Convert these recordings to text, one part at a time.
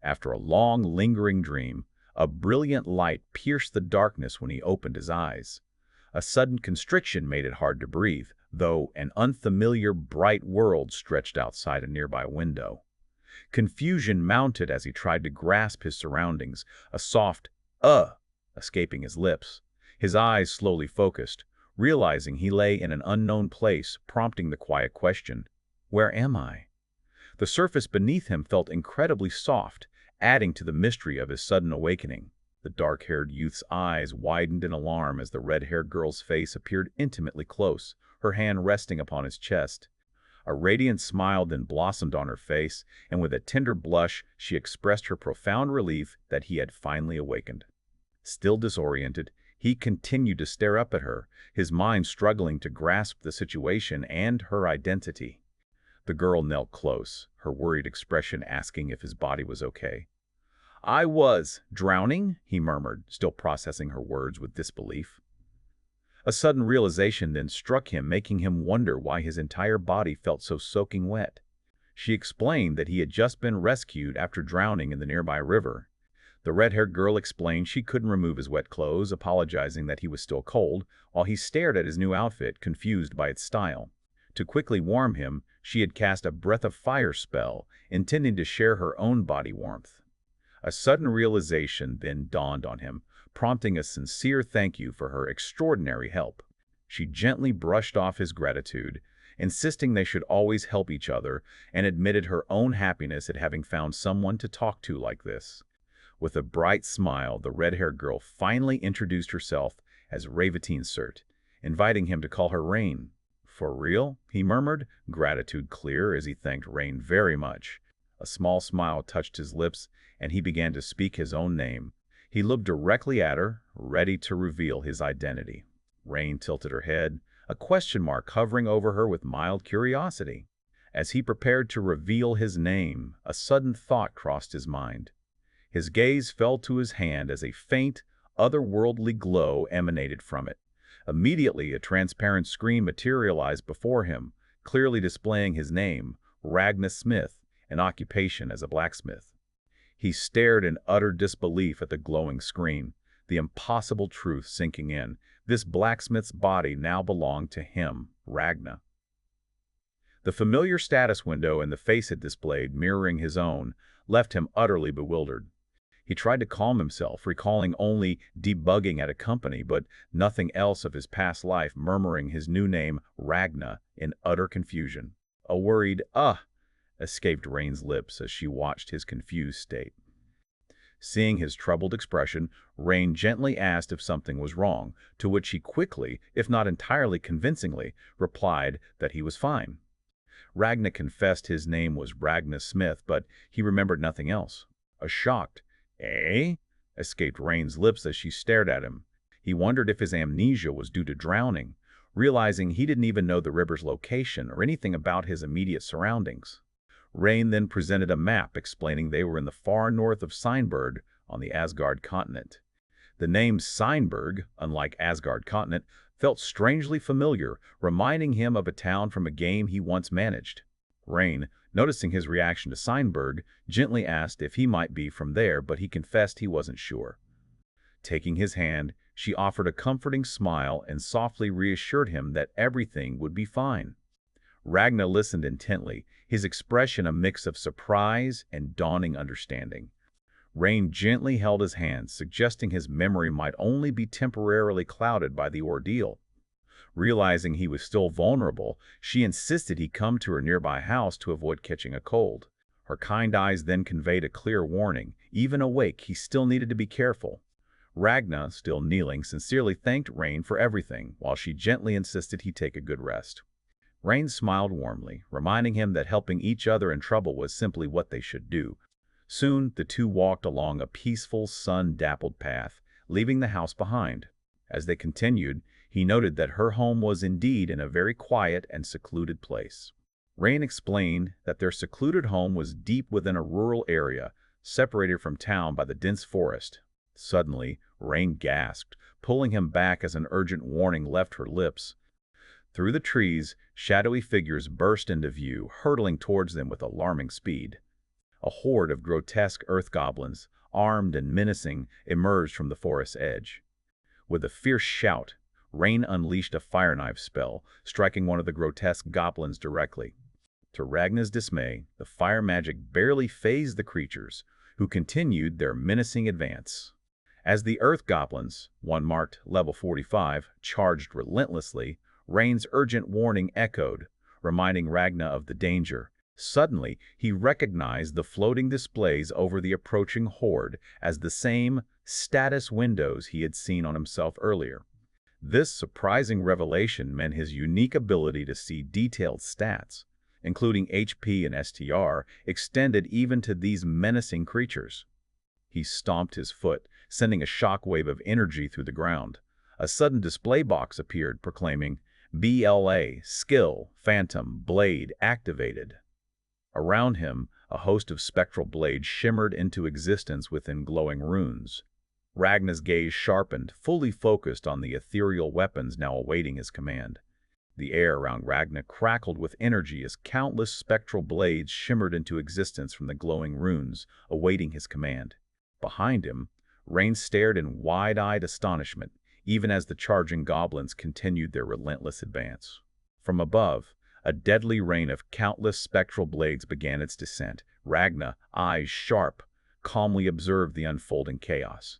After a long, lingering dream, a brilliant light pierced the darkness when he opened his eyes. A sudden constriction made it hard to breathe, though an unfamiliar, bright world stretched outside a nearby window. Confusion mounted as he tried to grasp his surroundings, a soft, escaping his lips. His eyes slowly focused, realizing he lay in an unknown place, prompting the quiet question, "Where am I?" The surface beneath him felt incredibly soft, adding to the mystery of his sudden awakening. The dark-haired youth's eyes widened in alarm as the red-haired girl's face appeared intimately close, her hand resting upon his chest. A radiant smile then blossomed on her face, and with a tender blush she expressed her profound relief that he had finally awakened. Still disoriented, he continued to stare up at her, his mind struggling to grasp the situation and her identity. The girl knelt close, her worried expression asking if his body was okay. "I was drowning," he murmured, still processing her words with disbelief. A sudden realization then struck him, making him wonder why his entire body felt so soaking wet. She explained that he had just been rescued after drowning in the nearby river. The red-haired girl explained she couldn't remove his wet clothes, apologizing that he was still cold, while he stared at his new outfit, confused by its style. To quickly warm him, she had cast a breath of fire spell, intending to share her own body warmth. A sudden realization then dawned on him, prompting a sincere thank you for her extraordinary help. She gently brushed off his gratitude, insisting they should always help each other, and admitted her own happiness at having found someone to talk to like this. With a bright smile, the red-haired girl finally introduced herself as Reyvatein Surt, inviting him to call her Rein. "For real?" he murmured, gratitude clear as he thanked Rein very much. A small smile touched his lips, and he began to speak his own name. He looked directly at her, ready to reveal his identity. Rein tilted her head, a question mark hovering over her with mild curiosity. As he prepared to reveal his name, a sudden thought crossed his mind. His gaze fell to his hand as a faint, otherworldly glow emanated from it. Immediately, a transparent screen materialized before him, clearly displaying his name, Ragna Smith, an occupation as a blacksmith. He stared in utter disbelief at the glowing screen, the impossible truth sinking in. This blacksmith's body now belonged to him, Ragna. The familiar status window and the face it displayed, mirroring his own, left him utterly bewildered. He tried to calm himself, recalling only debugging at a company, but nothing else of his past life, murmuring his new name, Ragna, in utter confusion. A worried, escaped Rein's lips as she watched his confused state. Seeing his troubled expression, Rein gently asked if something was wrong, to which he quickly, if not entirely convincingly, replied that he was fine. Ragna confessed his name was Ragna Smith, but he remembered nothing else. A shocked, "Eh?" escaped Rein's lips as she stared at him. He wondered if his amnesia was due to drowning, realizing he didn't even know the river's location or anything about his immediate surroundings. Rein then presented a map explaining they were in the far north of Seinberg on the Asgard continent. The name Seinberg, unlike Asgard continent, felt strangely familiar, reminding him of a town from a game he once managed. Rein, noticing his reaction to Seinberg, gently asked if he might be from there, but he confessed he wasn't sure. Taking his hand, she offered a comforting smile and softly reassured him that everything would be fine. Ragna listened intently, his expression a mix of surprise and dawning understanding. Rein gently held his hand, suggesting his memory might only be temporarily clouded by the ordeal. Realizing he was still vulnerable, she insisted he come to her nearby house to avoid catching a cold. Her kind eyes then conveyed a clear warning. Even awake, he still needed to be careful. Ragna, still kneeling, sincerely thanked Rein for everything, while she gently insisted he take a good rest. Rein smiled warmly, reminding him that helping each other in trouble was simply what they should do. Soon, the two walked along a peaceful, sun-dappled path, leaving the house behind. As they continued, he noted that her home was indeed in a very quiet and secluded place. Rein explained that their secluded home was deep within a rural area, separated from town by the dense forest. Suddenly, Rein gasped, pulling him back as an urgent warning left her lips. Through the trees, shadowy figures burst into view, hurtling towards them with alarming speed. A horde of grotesque earth goblins, armed and menacing, emerged from the forest's edge. With a fierce shout, Rein unleashed a fire knife spell, striking one of the grotesque goblins directly. To Ragna's dismay, the fire magic barely fazed the creatures, who continued their menacing advance. As the earth goblins, one marked level 45, charged relentlessly, Rein's urgent warning echoed, reminding Ragna of the danger. Suddenly, he recognized the floating displays over the approaching horde as the same status windows he had seen on himself earlier. This surprising revelation meant his unique ability to see detailed stats, including HP and STR, extended even to these menacing creatures. He stomped his foot, sending a shockwave of energy through the ground. A sudden display box appeared, proclaiming, BLA, Skill, Phantom, Blade, activated. Around him, a host of spectral blades shimmered into existence within glowing runes. Ragna's gaze sharpened, fully focused on the ethereal weapons now awaiting his command. The air around Ragna crackled with energy as countless spectral blades shimmered into existence from the glowing runes, awaiting his command. Behind him, Rein stared in wide-eyed astonishment, even as the charging goblins continued their relentless advance. From above, a deadly rain of countless spectral blades began its descent. Ragna, eyes sharp, calmly observed the unfolding chaos.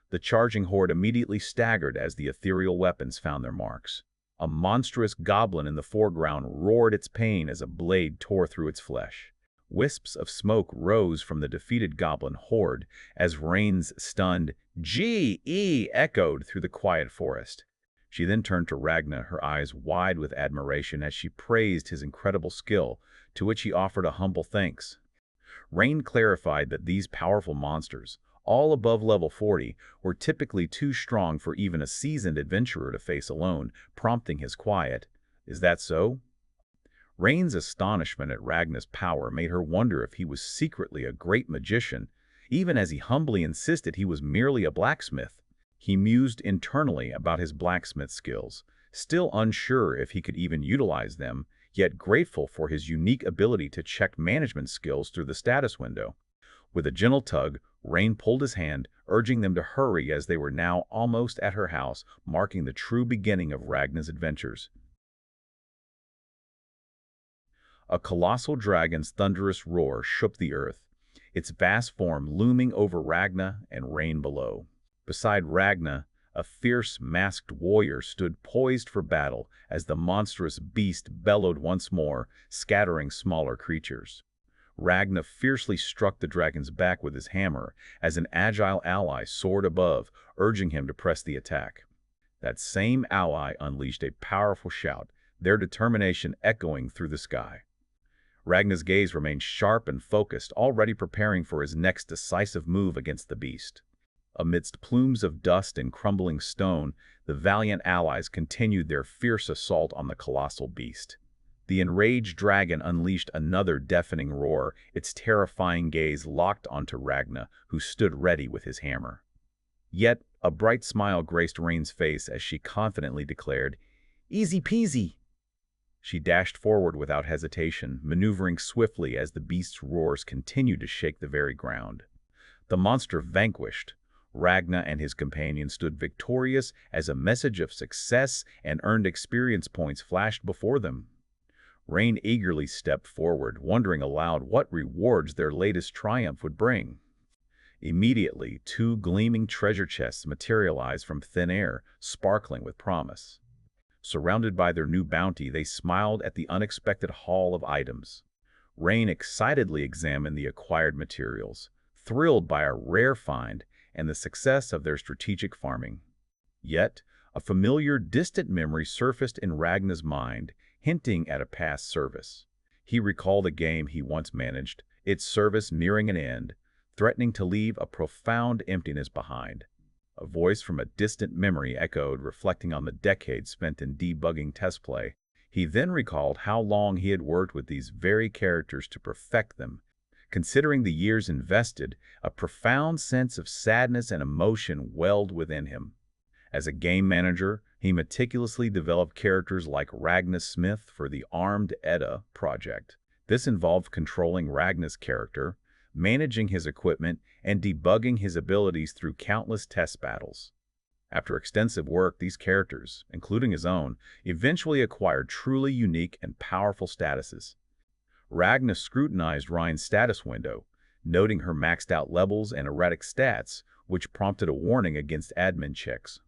The charging horde immediately staggered as the ethereal weapons found their marks. A monstrous goblin in the foreground roared its pain as a blade tore through its flesh. Wisps of smoke rose from the defeated goblin horde as Rein's stunned G.E. echoed through the quiet forest. She then turned to Ragna, her eyes wide with admiration as she praised his incredible skill, to which he offered a humble thanks. Rein clarified that these powerful monsters, all above level 40, were typically too strong for even a seasoned adventurer to face alone, prompting his quiet, "Is that so?" Rein's astonishment at Ragna's power made her wonder if he was secretly a great magician, even as he humbly insisted he was merely a blacksmith. He mused internally about his blacksmith skills, still unsure if he could even utilize them, yet grateful for his unique ability to check management skills through the status window. With a gentle tug, Rein pulled his hand, urging them to hurry as they were now almost at her house, marking the true beginning of Ragna's adventures. A colossal dragon's thunderous roar shook the earth, its vast form looming over Ragna and Rein below. Beside Ragna, a fierce, masked warrior stood poised for battle as the monstrous beast bellowed once more, scattering smaller creatures. Ragna fiercely struck the dragon's back with his hammer as an agile ally soared above, urging him to press the attack. That same ally unleashed a powerful shout, their determination echoing through the sky. Ragna's gaze remained sharp and focused, already preparing for his next decisive move against the beast. Amidst plumes of dust and crumbling stone, the valiant allies continued their fierce assault on the colossal beast. The enraged dragon unleashed another deafening roar, its terrifying gaze locked onto Ragna, who stood ready with his hammer. Yet, a bright smile graced Rein's face as she confidently declared, "Easy peasy." She dashed forward without hesitation, maneuvering swiftly as the beast's roars continued to shake the very ground. The monster vanquished, Ragna and his companion stood victorious as a message of success and earned experience points flashed before them. Rein eagerly stepped forward, wondering aloud what rewards their latest triumph would bring. Immediately, 2 gleaming treasure chests materialized from thin air, sparkling with promise. Surrounded by their new bounty, they smiled at the unexpected haul of items. Rein excitedly examined the acquired materials, thrilled by a rare find and the success of their strategic farming. Yet, a familiar, distant memory surfaced in Ragna's mind, hinting at a past service. He recalled a game he once managed, its service nearing an end, threatening to leave a profound emptiness behind. A voice from a distant memory echoed, reflecting on the decades spent in debugging test play. He then recalled how long he had worked with these very characters to perfect them. Considering the years invested, a profound sense of sadness and emotion welled within him. As a game manager, he meticulously developed characters like Ragna Smith for the Armed Edda project. This involved controlling Ragna's character, managing his equipment and debugging his abilities through countless test battles. After extensive work, these characters, including his own, eventually acquired truly unique and powerful statuses. Ragna scrutinized Rein's status window, noting her maxed-out levels and erratic stats, which prompted a warning against admin checks.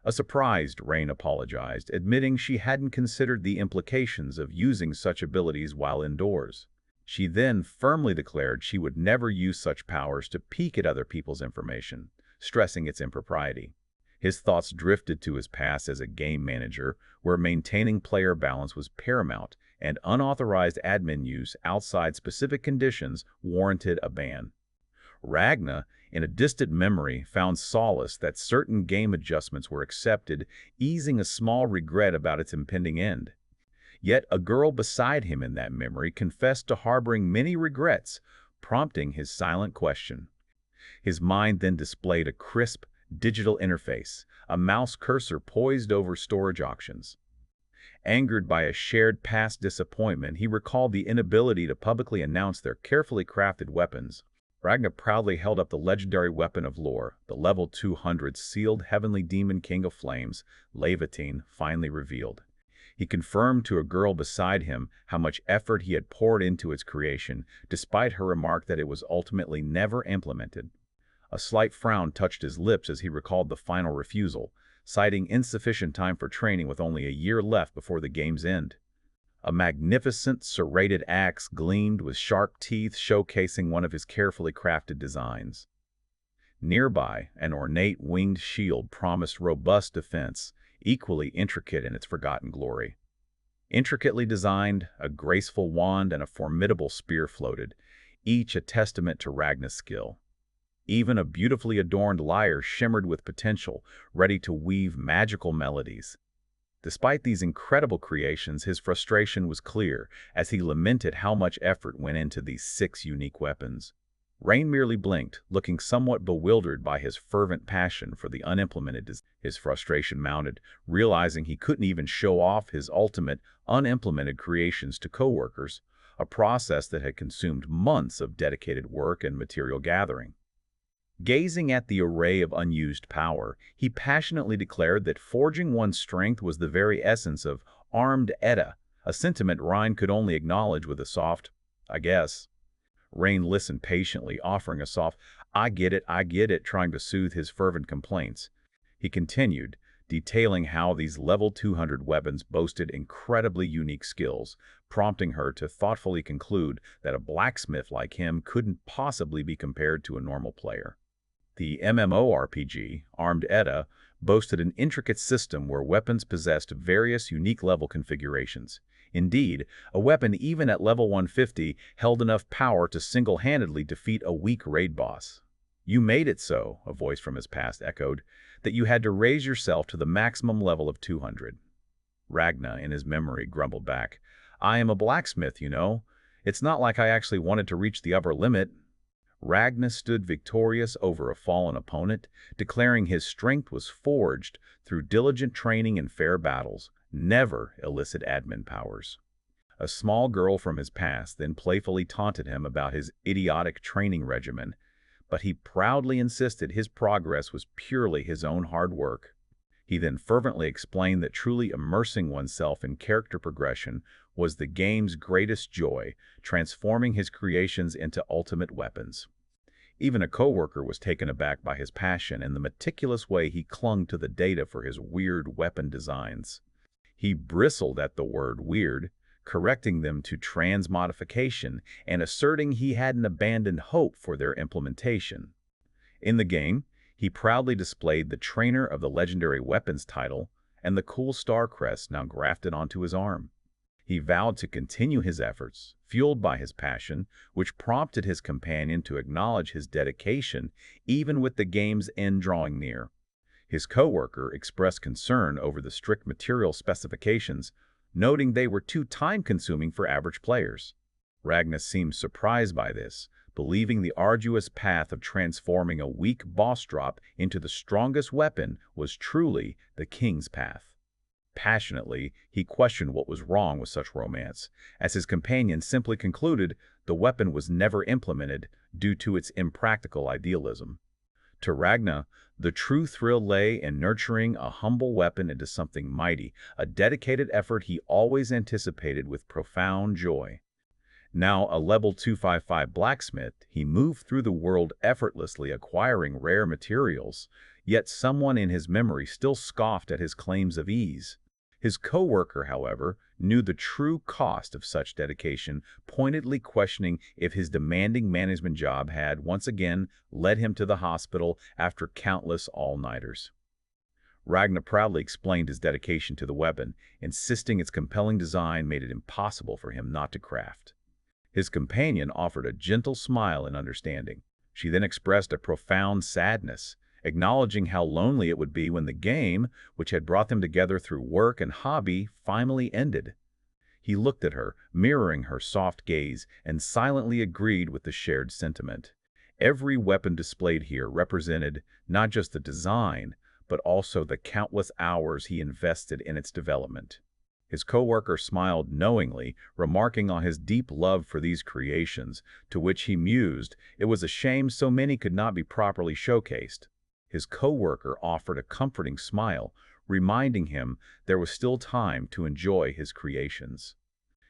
A surprised Rein apologized, admitting she hadn't considered the implications of using such abilities while indoors. She then firmly declared she would never use such powers to peek at other people's information, stressing its impropriety. His thoughts drifted to his past as a game manager, where maintaining player balance was paramount, and unauthorized admin use outside specific conditions warranted a ban. Ragna, in a distant memory, found solace that certain game adjustments were accepted, easing a small regret about its impending end. Yet a girl beside him in that memory confessed to harboring many regrets, prompting his silent question. His mind then displayed a crisp, digital interface, a mouse cursor poised over storage auctions. Angered by a shared past disappointment, he recalled the inability to publicly announce their carefully crafted weapons. Ragna proudly held up the legendary weapon of lore, the level 200 sealed Heavenly Demon King of Flames, Reyvatein, finally revealed. He confirmed to a girl beside him how much effort he had poured into its creation, despite her remark that it was ultimately never implemented. A slight frown touched his lips as he recalled the final refusal, citing insufficient time for training with only a year left before the game's end. A magnificent, serrated axe gleamed with sharp teeth, showcasing one of his carefully crafted designs. Nearby, an ornate winged shield promised robust defense, equally intricate in its forgotten glory. Intricately designed, a graceful wand and a formidable spear floated, each a testament to Ragna's skill. Even a beautifully adorned lyre shimmered with potential, ready to weave magical melodies. Despite these incredible creations, his frustration was clear as he lamented how much effort went into these 6 unique weapons. Rein merely blinked, looking somewhat bewildered by his fervent passion for the unimplemented design. His frustration mounted, realizing he couldn't even show off his ultimate, unimplemented creations to coworkers, a process that had consumed months of dedicated work and material gathering. Gazing at the array of unused power, he passionately declared that forging one's strength was the very essence of armed Edda, a sentiment Rein could only acknowledge with a soft, "I guess." Rein listened patiently, offering a soft, I get it," trying to soothe his fervent complaints. He continued, detailing how these level 200 weapons boasted incredibly unique skills, prompting her to thoughtfully conclude that a blacksmith like him couldn't possibly be compared to a normal player. The MMORPG, Armed Edda, boasted an intricate system where weapons possessed various unique level configurations. Indeed, a weapon even at level 150 held enough power to single-handedly defeat a weak raid boss. "You made it so," a voice from his past echoed, "that you had to raise yourself to the maximum level of 200. Ragna, in his memory, grumbled back, "I am a blacksmith, you know. It's not like I actually wanted to reach the upper limit." Ragna stood victorious over a fallen opponent, declaring his strength was forged through diligent training and fair battles, never illicit admin powers. A small girl from his past then playfully taunted him about his idiotic training regimen, but he proudly insisted his progress was purely his own hard work. He then fervently explained that truly immersing oneself in character progression was the game's greatest joy, transforming his creations into ultimate weapons. Even a coworker was taken aback by his passion and the meticulous way he clung to the data for his weird weapon designs. He bristled at the word weird, correcting them to transmodification and asserting he hadn't abandoned hope for their implementation. In the game, he proudly displayed the Trainer of the Legendary Weapons title and the cool star crest now grafted onto his arm. He vowed to continue his efforts, fueled by his passion, which prompted his companion to acknowledge his dedication even with the game's end drawing near. His coworker expressed concern over the strict material specifications, noting they were too time-consuming for average players. Ragna seemed surprised by this, believing the arduous path of transforming a weak boss drop into the strongest weapon was truly the king's path. Passionately, he questioned what was wrong with such romance, as his companion simply concluded the weapon was never implemented due to its impractical idealism. To Ragna, the true thrill lay in nurturing a humble weapon into something mighty, a dedicated effort he always anticipated with profound joy. Now a level 255 blacksmith, he moved through the world effortlessly acquiring rare materials, yet someone in his memory still scoffed at his claims of ease. His co-worker, however, knew the true cost of such dedication, pointedly questioning if his demanding management job had, once again, led him to the hospital after countless all-nighters. Ragna proudly explained his dedication to the weapon, insisting its compelling design made it impossible for him not to craft. His companion offered a gentle smile in understanding. She then expressed a profound sadness, acknowledging how lonely it would be when the game, which had brought them together through work and hobby, finally ended. He looked at her, mirroring her soft gaze, and silently agreed with the shared sentiment. Every weapon displayed here represented not just the design, but also the countless hours he invested in its development. His co-worker smiled knowingly, remarking on his deep love for these creations, to which he mused, it was a shame so many could not be properly showcased. His co-worker offered a comforting smile, reminding him there was still time to enjoy his creations.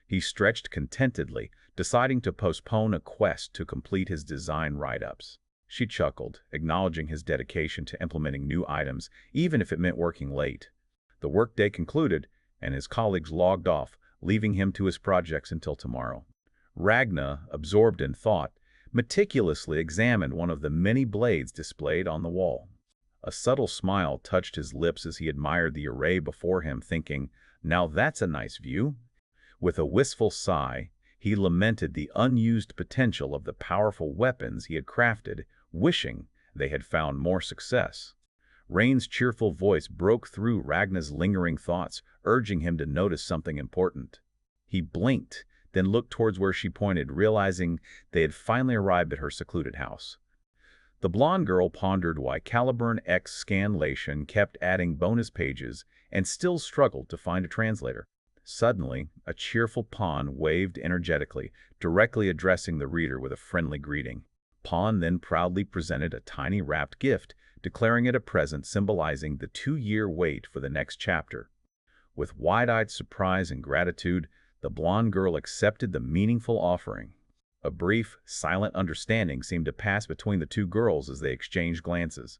He stretched contentedly, deciding to postpone a quest to complete his design write-ups. She chuckled, acknowledging his dedication to implementing new items, even if it meant working late. The workday concluded, and his colleagues logged off, leaving him to his projects until tomorrow. Ragna, absorbed in thought, meticulously examined one of the many blades displayed on the wall. A subtle smile touched his lips as he admired the array before him, thinking, "Now that's a nice view." With a wistful sigh, he lamented the unused potential of the powerful weapons he had crafted, wishing they had found more success. Rein's cheerful voice broke through Ragna's lingering thoughts, urging him to notice something important. He blinked, then looked towards where she pointed, realizing they had finally arrived at her secluded house. The blonde girl pondered why Caliburn X Scanlation kept adding bonus pages and still struggled to find a translator. Suddenly, a cheerful pawn waved energetically, directly addressing the reader with a friendly greeting. Pawn then proudly presented a tiny wrapped gift, declaring it a present symbolizing the 2-year wait for the next chapter. With wide-eyed surprise and gratitude, the blonde girl accepted the meaningful offering. A brief, silent understanding seemed to pass between the two girls as they exchanged glances.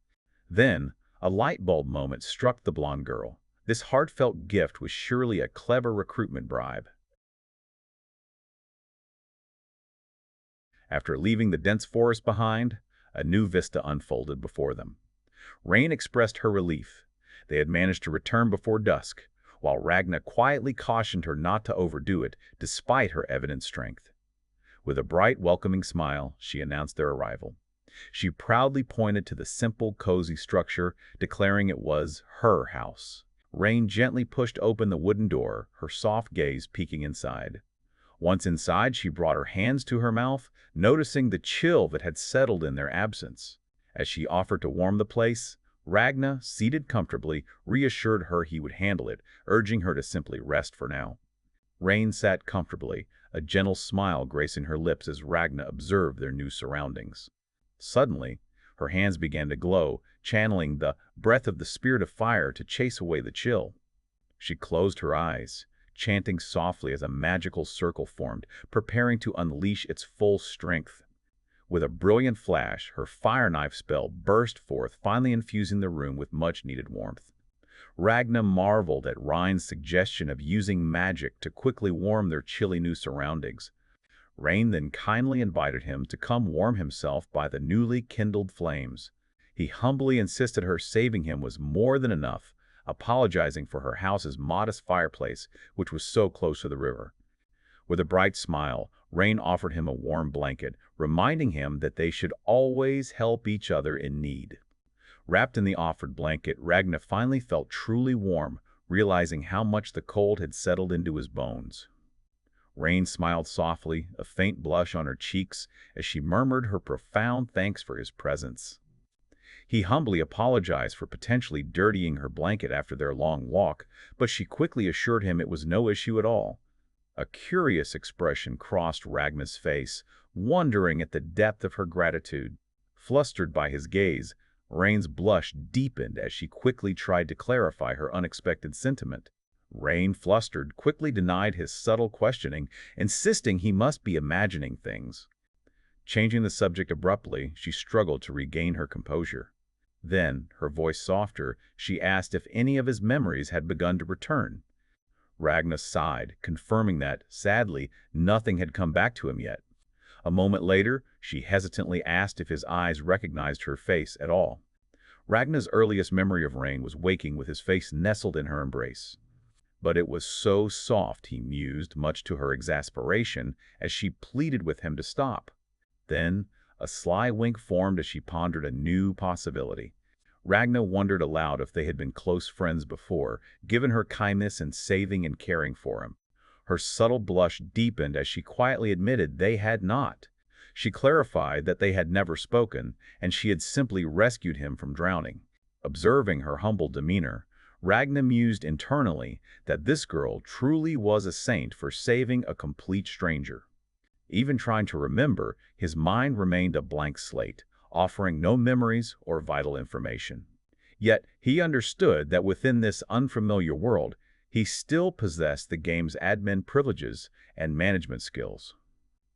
Then, a light bulb moment struck the blonde girl. This heartfelt gift was surely a clever recruitment bribe. After leaving the dense forest behind, a new vista unfolded before them. Rein expressed her relief. They had managed to return before dusk, while Ragna quietly cautioned her not to overdo it, despite her evident strength. With a bright, welcoming smile, she announced their arrival. She proudly pointed to the simple, cozy structure, declaring it was her house. Rein gently pushed open the wooden door, her soft gaze peeking inside. Once inside, she brought her hands to her mouth, noticing the chill that had settled in their absence. As she offered to warm the place, Ragna, seated comfortably, reassured her he would handle it, urging her to simply rest for now. Rein sat comfortably, a gentle smile gracing her lips as Ragna observed their new surroundings. Suddenly, her hands began to glow, channeling the breath of the spirit of fire to chase away the chill. She closed her eyes, chanting softly as a magical circle formed, preparing to unleash its full strength. With a brilliant flash, her fire knife spell burst forth, finally infusing the room with much-needed warmth. Ragna marveled at Rein's suggestion of using magic to quickly warm their chilly new surroundings. Rein then kindly invited him to come warm himself by the newly kindled flames. He humbly insisted her saving him was more than enough, apologizing for her house's modest fireplace, which was so close to the river. With a bright smile, Rein offered him a warm blanket, reminding him that they should always help each other in need. Wrapped in the offered blanket, Ragna finally felt truly warm, realizing how much the cold had settled into his bones. Rein smiled softly, a faint blush on her cheeks, as she murmured her profound thanks for his presence. He humbly apologized for potentially dirtying her blanket after their long walk, but she quickly assured him it was no issue at all. A curious expression crossed Ragna's face, wondering at the depth of her gratitude. Flustered by his gaze, Rein's blush deepened as she quickly tried to clarify her unexpected sentiment. Rein, flustered, quickly denied his subtle questioning, insisting he must be imagining things. Changing the subject abruptly, she struggled to regain her composure. Then, her voice softer, she asked if any of his memories had begun to return. Ragna sighed, confirming that, sadly, nothing had come back to him yet. A moment later, she hesitantly asked if his eyes recognized her face at all. Ragna's earliest memory of Rein was waking with his face nestled in her embrace. But it was so soft, he mused, much to her exasperation, as she pleaded with him to stop. Then, a sly wink formed as she pondered a new possibility. Ragna wondered aloud if they had been close friends before, given her kindness in saving and caring for him. Her subtle blush deepened as she quietly admitted they had not. She clarified that they had never spoken, and she had simply rescued him from drowning. Observing her humble demeanor, Ragna mused internally that this girl truly was a saint for saving a complete stranger. Even trying to remember, his mind remained a blank slate, offering no memories or vital information. Yet he understood that within this unfamiliar world, he still possessed the game's admin privileges and management skills.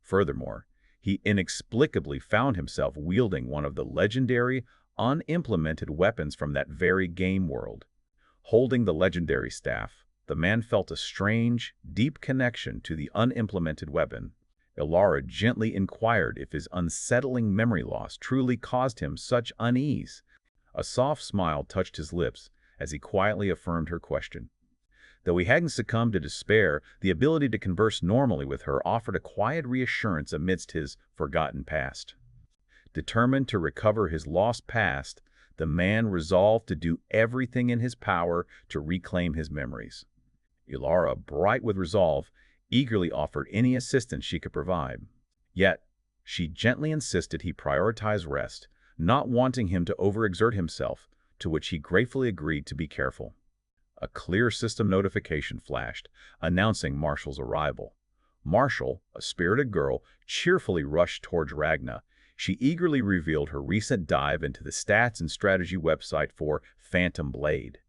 Furthermore, he inexplicably found himself wielding one of the legendary, unimplemented weapons from that very game world. Holding the legendary staff, the man felt a strange, deep connection to the unimplemented weapon. Ilara gently inquired if his unsettling memory loss truly caused him such unease. A soft smile touched his lips as he quietly affirmed her question. Though he hadn't succumbed to despair, the ability to converse normally with her offered a quiet reassurance amidst his forgotten past. Determined to recover his lost past, the man resolved to do everything in his power to reclaim his memories. Ilara, bright with resolve, eagerly offered any assistance she could provide. Yet, she gently insisted he prioritize rest, not wanting him to overexert himself, to which he gratefully agreed to be careful. A clear system notification flashed, announcing Marshall's arrival. Marshall, a spirited girl, cheerfully rushed towards Ragna. She eagerly revealed her recent dive into the stats and strategy website for Phantom Blade.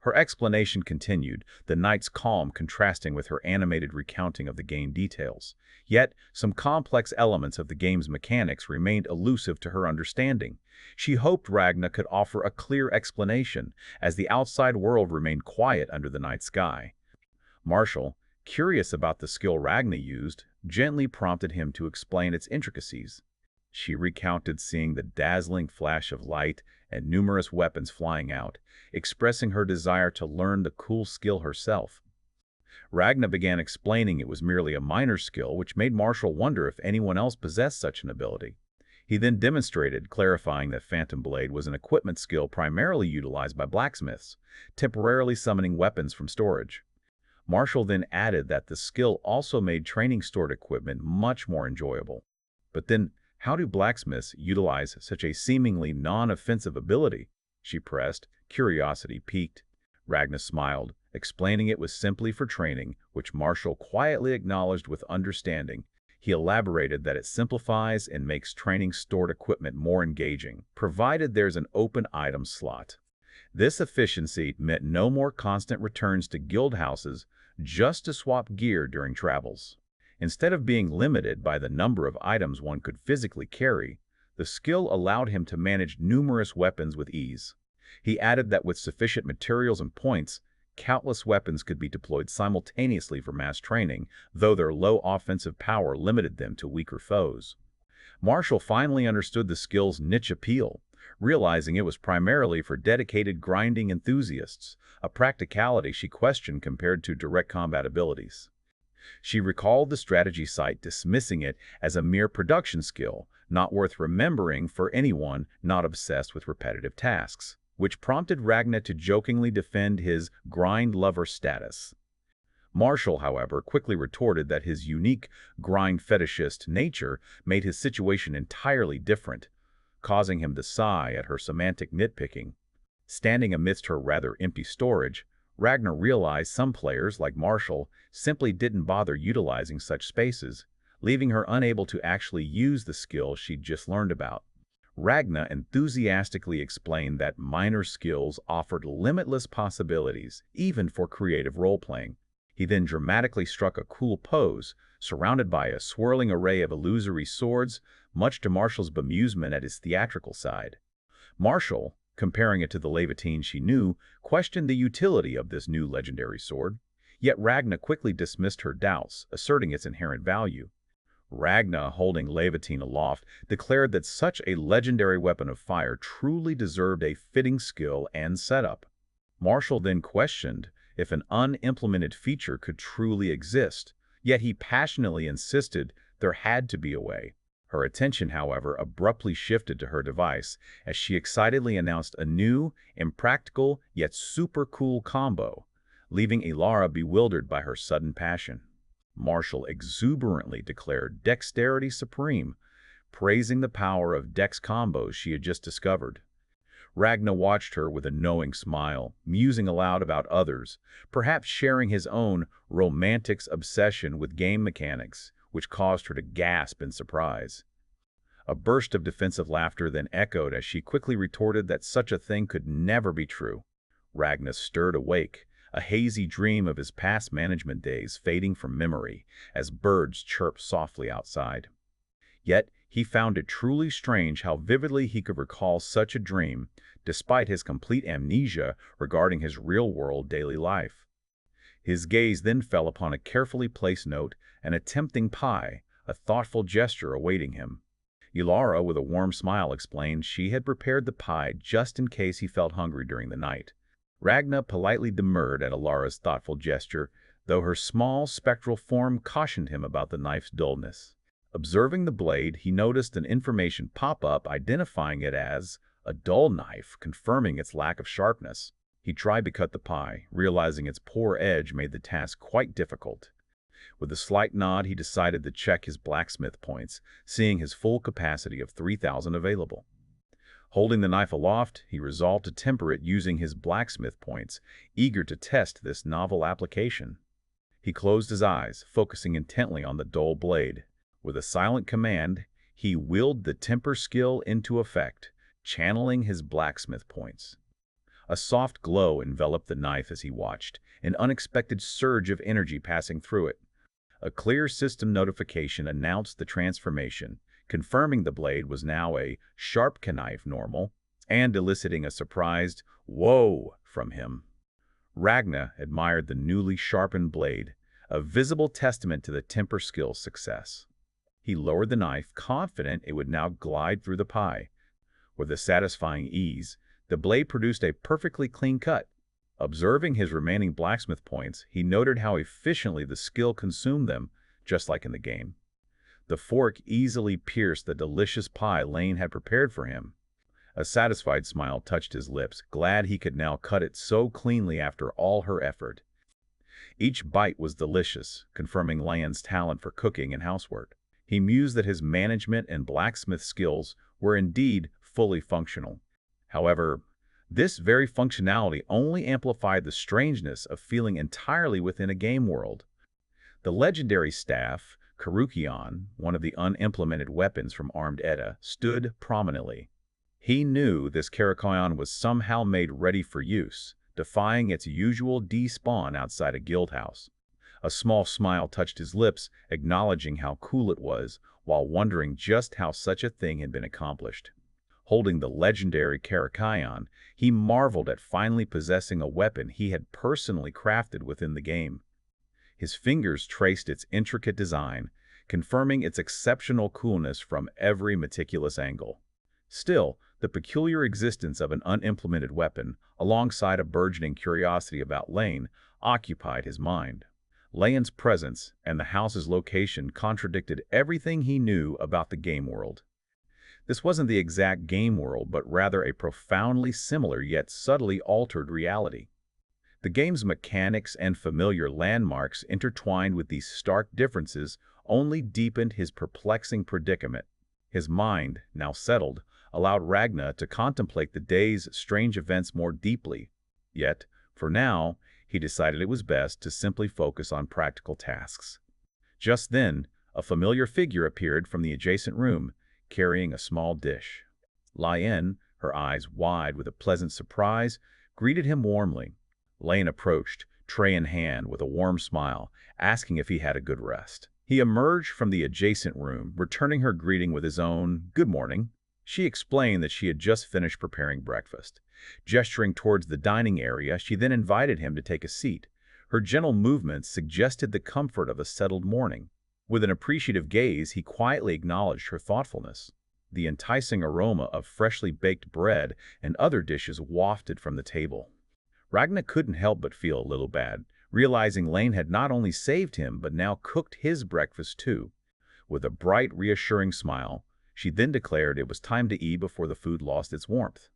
Her explanation continued, the knight's calm contrasting with her animated recounting of the game details. Yet, some complex elements of the game's mechanics remained elusive to her understanding. She hoped Ragna could offer a clear explanation, as the outside world remained quiet under the night sky. Marshall, curious about the skill Ragna used, gently prompted him to explain its intricacies. She recounted seeing the dazzling flash of light and numerous weapons flying out, expressing her desire to learn the cool skill herself. Ragna began explaining it was merely a minor skill, which made Marshall wonder if anyone else possessed such an ability. He then demonstrated, clarifying that Phantom Blade was an equipment skill primarily utilized by blacksmiths, temporarily summoning weapons from storage. Marshall then added that the skill also made training stored equipment much more enjoyable. But then, how do blacksmiths utilize such a seemingly non-offensive ability? She pressed, curiosity piqued. Ragna smiled, explaining it was simply for training, which Marshall quietly acknowledged with understanding. He elaborated that it simplifies and makes training stored equipment more engaging, provided there's an open item slot. This efficiency meant no more constant returns to guild houses just to swap gear during travels. Instead of being limited by the number of items one could physically carry, the skill allowed him to manage numerous weapons with ease. He added that with sufficient materials and points, countless weapons could be deployed simultaneously for mass training, though their low offensive power limited them to weaker foes. Marshall finally understood the skill's niche appeal, realizing it was primarily for dedicated grinding enthusiasts, a practicality she questioned compared to direct combat abilities. She recalled the strategy site dismissing it as a mere production skill, not worth remembering for anyone not obsessed with repetitive tasks, which prompted Ragna to jokingly defend his grind lover status. Marshall, however, quickly retorted that his unique grind fetishist nature made his situation entirely different. causing him to sigh at her semantic nitpicking. Standing amidst her rather empty storage, Ragnar realized some players, like Marshall, simply didn't bother utilizing such spaces, leaving her unable to actually use the skill she'd just learned about. Ragna enthusiastically explained that minor skills offered limitless possibilities, even for creative role-playing. He then dramatically struck a cool pose, surrounded by a swirling array of illusory swords, much to Marshall's bemusement at his theatrical side. Marshall, comparing it to the Reyvatein she knew, questioned the utility of this new legendary sword, yet Ragna quickly dismissed her doubts, asserting its inherent value. Ragna, holding Reyvatein aloft, declared that such a legendary weapon of fire truly deserved a fitting skill and setup. Marshall then questioned if an unimplemented feature could truly exist, yet he passionately insisted there had to be a way. Her attention, however, abruptly shifted to her device as she excitedly announced a new, impractical, yet super cool combo, leaving Ilara bewildered by her sudden passion. Marshall exuberantly declared dexterity supreme, praising the power of dex combos she had just discovered. Ragna watched her with a knowing smile, musing aloud about others, perhaps sharing his own romantic's obsession with game mechanics, which caused her to gasp in surprise. A burst of defensive laughter then echoed as she quickly retorted that such a thing could never be true. Ragna stirred awake, a hazy dream of his past management days fading from memory as birds chirped softly outside. Yet he found it truly strange how vividly he could recall such a dream, despite his complete amnesia regarding his real-world daily life. His gaze then fell upon a carefully placed note and a tempting pie, a thoughtful gesture awaiting him. Ilara, with a warm smile, explained she had prepared the pie just in case he felt hungry during the night. Ragna politely demurred at Ilara's thoughtful gesture, though her small, spectral form cautioned him about the knife's dullness. Observing the blade, he noticed an information pop up identifying it as a dull knife, confirming its lack of sharpness. He tried to cut the pie, realizing its poor edge made the task quite difficult. With a slight nod, he decided to check his blacksmith points, seeing his full capacity of 3,000 available. Holding the knife aloft, he resolved to temper it using his blacksmith points, eager to test this novel application. He closed his eyes, focusing intently on the dull blade. With a silent command, he willed the temper skill into effect, channeling his blacksmith points. A soft glow enveloped the knife as he watched, an unexpected surge of energy passing through it. A clear system notification announced the transformation, confirming the blade was now a sharp knife normal, and eliciting a surprised "whoa" from him. Ragna admired the newly sharpened blade, a visible testament to the temper skill's success. He lowered the knife, confident it would now glide through the pie. With a satisfying ease, the blade produced a perfectly clean cut. Observing his remaining blacksmith points, he noted how efficiently the skill consumed them, just like in the game. The fork easily pierced the delicious pie Lane had prepared for him. A satisfied smile touched his lips, glad he could now cut it so cleanly after all her effort. Each bite was delicious, confirming Lane's talent for cooking and housework. He mused that his management and blacksmith skills were indeed fully functional. However, this very functionality only amplified the strangeness of feeling entirely within a game world. The legendary staff, Karukion, one of the unimplemented weapons from Armed Edda, stood prominently. He knew this Karukion was somehow made ready for use, defying its usual despawn outside a guild house. A small smile touched his lips, acknowledging how cool it was, while wondering just how such a thing had been accomplished. Holding the legendary Karukion, he marveled at finally possessing a weapon he had personally crafted within the game. His fingers traced its intricate design, confirming its exceptional coolness from every meticulous angle. Still, the peculiar existence of an unimplemented weapon, alongside a burgeoning curiosity about Lane, occupied his mind. Lane's presence and the house's location contradicted everything he knew about the game world. This wasn't the exact game world, but rather a profoundly similar yet subtly altered reality. The game's mechanics and familiar landmarks intertwined with these stark differences only deepened his perplexing predicament. His mind, now settled, allowed Ragna to contemplate the day's strange events more deeply. Yet, for now, he decided it was best to simply focus on practical tasks. Just then, a familiar figure appeared from the adjacent room, carrying a small dish. Lien, her eyes wide with a pleasant surprise, greeted him warmly. Lien approached, tray in hand, with a warm smile, asking if he had a good rest. He emerged from the adjacent room, returning her greeting with his own "good morning." She explained that she had just finished preparing breakfast. Gesturing towards the dining area, she then invited him to take a seat. Her gentle movements suggested the comfort of a settled morning. With an appreciative gaze, he quietly acknowledged her thoughtfulness. The enticing aroma of freshly baked bread and other dishes wafted from the table. Ragna couldn't help but feel a little bad, realizing Lien had not only saved him but now cooked his breakfast too. With a bright, reassuring smile, she then declared it was time to eat before the food lost its warmth.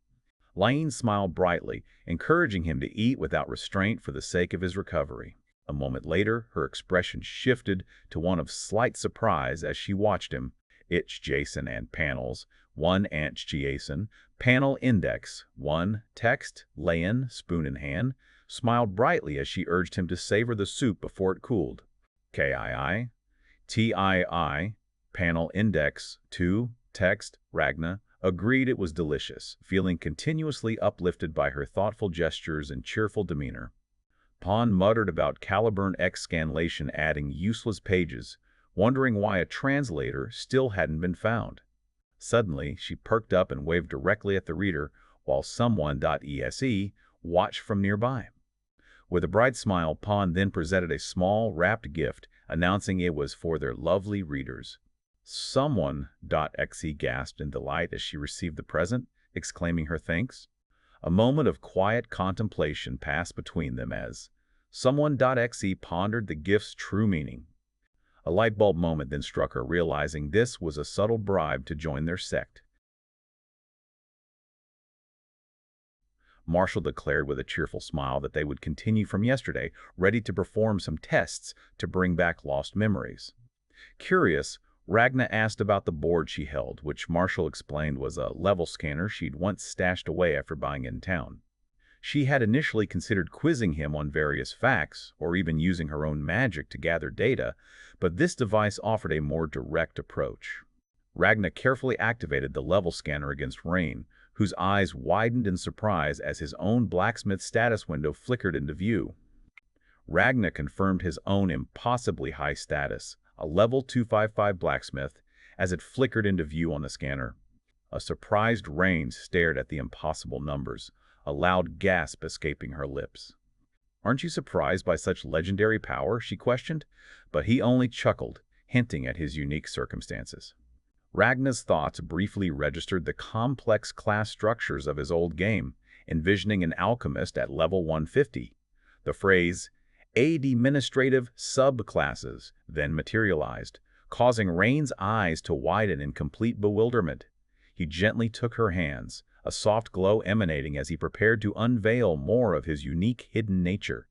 Lien smiled brightly, encouraging him to eat without restraint for the sake of his recovery. A moment later, her expression shifted to one of slight surprise as she watched him. Icchi Jason and panels, 1 Icchi Jason, panel index, 1 text, Lien, spoon in hand, smiled brightly as she urged him to savor the soup before it cooled. Kii, Tii, panel index, 2, text, Ragna, agreed it was delicious, feeling continuously uplifted by her thoughtful gestures and cheerful demeanor. Pon muttered about Caliburn X scanlation adding useless pages, wondering why a translator still hadn't been found. Suddenly, she perked up and waved directly at the reader, while someone.ese watched from nearby. With a bright smile, Pon then presented a small, wrapped gift, announcing it was for their lovely readers. Someone.exe gasped in delight as she received the present, exclaiming her thanks. A moment of quiet contemplation passed between them as someone.exe pondered the gift's true meaning. A light bulb moment then struck her, realizing this was a subtle bribe to join their sect. Marshall declared with a cheerful smile that they would continue from yesterday, ready to perform some tests to bring back lost memories. Curious, Ragna asked about the board she held, which Marshall explained was a level scanner she'd once stashed away after buying it in town. She had initially considered quizzing him on various facts, or even using her own magic to gather data, but this device offered a more direct approach. Ragna carefully activated the level scanner against Rein, whose eyes widened in surprise as his own Blacksmith status window flickered into view. Ragna confirmed his own impossibly high status, a level 255 Blacksmith, as it flickered into view on the scanner. A surprised Rein stared at the impossible numbers, a loud gasp escaping her lips. "Aren't you surprised by such legendary power?" she questioned, but he only chuckled, hinting at his unique circumstances. Ragna's thoughts briefly registered the complex class structures of his old game, envisioning an alchemist at level 150. The phrase, administrative subclasses, then materialized, causing Rein's eyes to widen in complete bewilderment. He gently took her hands, a soft glow emanating as he prepared to unveil more of his unique hidden nature.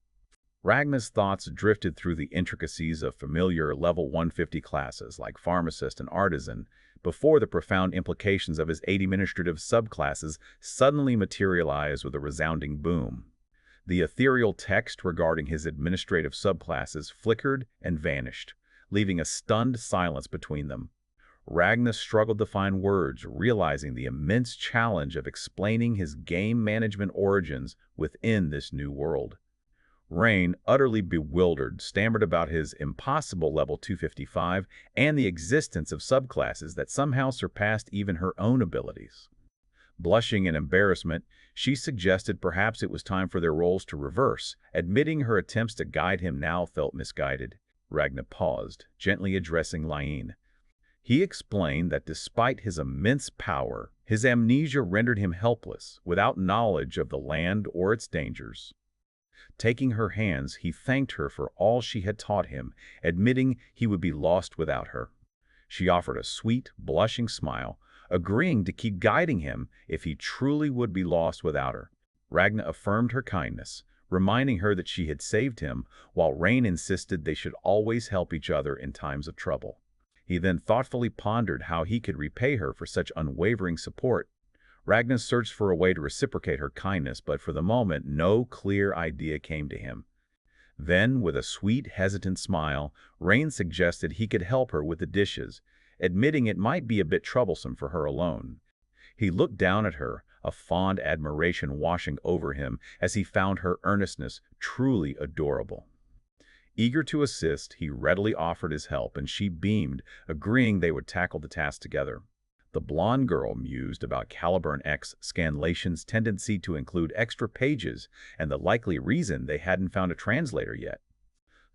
Ragna's thoughts drifted through the intricacies of familiar level 150 classes like pharmacist and artisan, before the profound implications of his administrative subclasses suddenly materialized with a resounding boom. The ethereal text regarding his administrative subclasses flickered and vanished, leaving a stunned silence between them. Ragna struggled to find words, realizing the immense challenge of explaining his game management origins within this new world. Rein, utterly bewildered, stammered about his impossible level 255 and the existence of subclasses that somehow surpassed even her own abilities. Blushing in embarrassment, she suggested perhaps it was time for their roles to reverse, admitting her attempts to guide him now felt misguided. Ragna paused, gently addressing Lien. He explained that despite his immense power, his amnesia rendered him helpless, without knowledge of the land or its dangers. Taking her hands, he thanked her for all she had taught him, admitting he would be lost without her. She offered a sweet, blushing smile, agreeing to keep guiding him if he truly would be lost without her. Ragna affirmed her kindness, reminding her that she had saved him, while Rein insisted they should always help each other in times of trouble. He then thoughtfully pondered how he could repay her for such unwavering support. Ragna searched for a way to reciprocate her kindness, but for the moment no clear idea came to him. Then, with a sweet, hesitant smile, Rein suggested he could help her with the dishes, admitting it might be a bit troublesome for her alone. He looked down at her, a fond admiration washing over him as he found her earnestness truly adorable. Eager to assist, he readily offered his help, and she beamed, agreeing they would tackle the task together. The blonde girl mused about Caliburn X Scanlation's tendency to include extra pages and the likely reason they hadn't found a translator yet.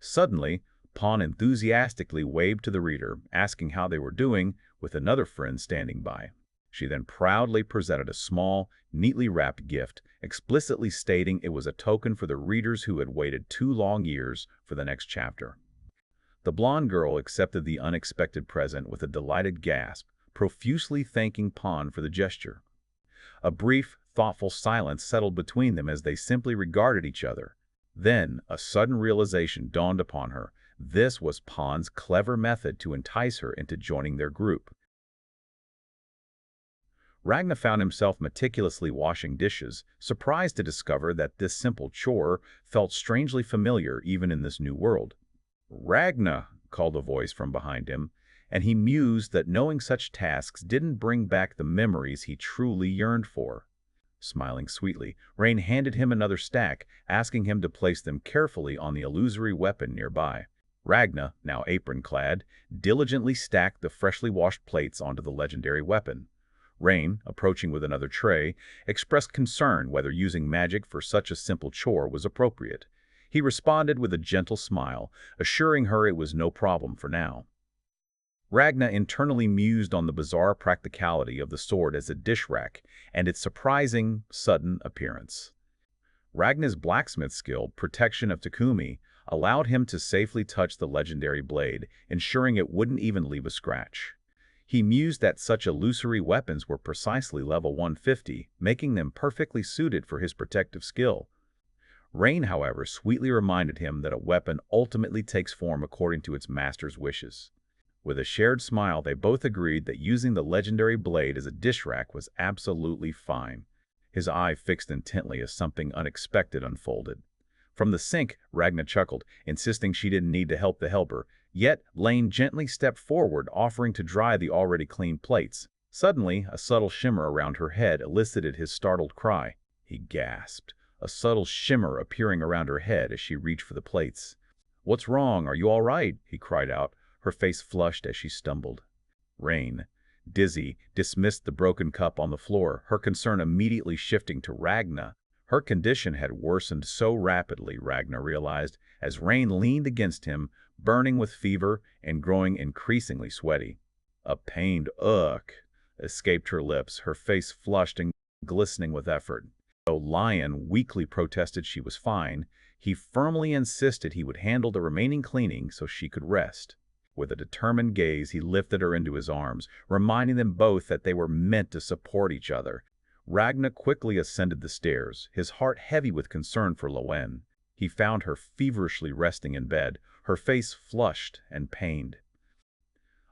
Suddenly, Pawn enthusiastically waved to the reader, asking how they were doing, with another friend standing by. She then proudly presented a small, neatly wrapped gift, explicitly stating it was a token for the readers who had waited 2 long years for the next chapter. The blonde girl accepted the unexpected present with a delighted gasp, profusely thanking Pawn for the gesture. A brief, thoughtful silence settled between them as they simply regarded each other. Then, a sudden realization dawned upon her. This was Pawn's clever method to entice her into joining their group. Ragna found himself meticulously washing dishes, surprised to discover that this simple chore felt strangely familiar even in this new world. "Ragna," called a voice from behind him, and he mused that knowing such tasks didn't bring back the memories he truly yearned for. Smiling sweetly, Rein handed him another stack, asking him to place them carefully on the illusory weapon nearby. Ragna, now apron-clad, diligently stacked the freshly washed plates onto the legendary weapon. Rein, approaching with another tray, expressed concern whether using magic for such a simple chore was appropriate. He responded with a gentle smile, assuring her it was no problem for now. Ragna internally mused on the bizarre practicality of the sword as a dish rack and its surprising, sudden appearance. Ragna's blacksmith skill, Protection of Takumi, allowed him to safely touch the legendary blade, ensuring it wouldn't even leave a scratch. He mused that such illusory weapons were precisely level 150, making them perfectly suited for his protective skill. Rein, however, sweetly reminded him that a weapon ultimately takes form according to its master's wishes. With a shared smile, they both agreed that using the legendary blade as a dish rack was absolutely fine. His eye fixed intently as something unexpected unfolded. From the sink, Ragna chuckled, insisting she didn't need to help the helper. Yet, Lane gently stepped forward, offering to dry the already clean plates. Suddenly, a subtle shimmer around her head elicited his startled cry. He gasped, a subtle shimmer appearing around her head as she reached for the plates. "What's wrong? Are you all right?" he cried out, her face flushed as she stumbled. Rein, dizzy, dismissed the broken cup on the floor, her concern immediately shifting to Ragna. Her condition had worsened so rapidly, Ragna realized, as Rein leaned against him, burning with fever and growing increasingly sweaty. A pained "ugh" escaped her lips, her face flushed and glistening with effort. Though Lion weakly protested she was fine, he firmly insisted he would handle the remaining cleaning so she could rest. With a determined gaze, he lifted her into his arms, reminding them both that they were meant to support each other. Ragna quickly ascended the stairs, his heart heavy with concern for Loen. He found her feverishly resting in bed, her face flushed and pained.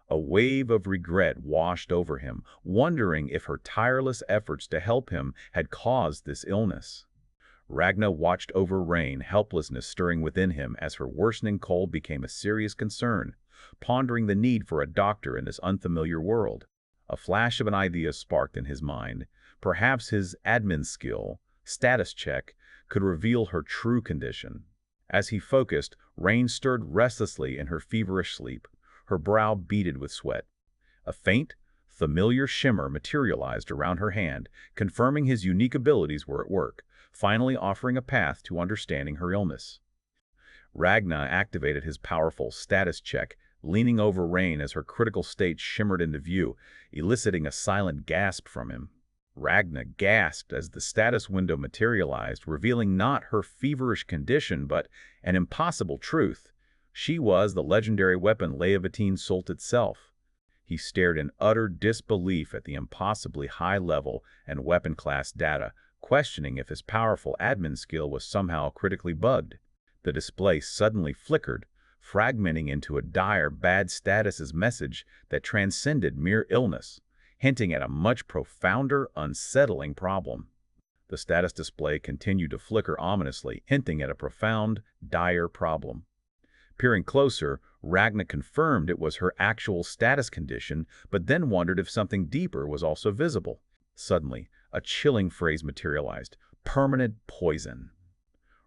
A wave of regret washed over him, wondering if her tireless efforts to help him had caused this illness. Ragna watched over Rein, helplessness stirring within him as her worsening cold became a serious concern, pondering the need for a doctor in this unfamiliar world. A flash of an idea sparked in his mind. Perhaps his admin skill, status check, could reveal her true condition. As he focused, Rein stirred restlessly in her feverish sleep, her brow beaded with sweat. A faint, familiar shimmer materialized around her hand, confirming his unique abilities were at work, finally offering a path to understanding her illness. Ragna activated his powerful status check, leaning over Rein as her critical state shimmered into view, eliciting a silent gasp from him. Ragna gasped as the status window materialized, revealing not her feverish condition but an impossible truth. She was the legendary weapon Reyvatein Surt itself. He stared in utter disbelief at the impossibly high level and weapon class data, questioning if his powerful admin skill was somehow critically bugged. The display suddenly flickered, fragmenting into a dire bad status's message that transcended mere illness. hinting at a much profounder, unsettling problem. The status display continued to flicker ominously, hinting at a profound, dire problem. Peering closer, Ragna confirmed it was her actual status condition, but then wondered if something deeper was also visible. Suddenly, a chilling phrase materialized: permanent poison.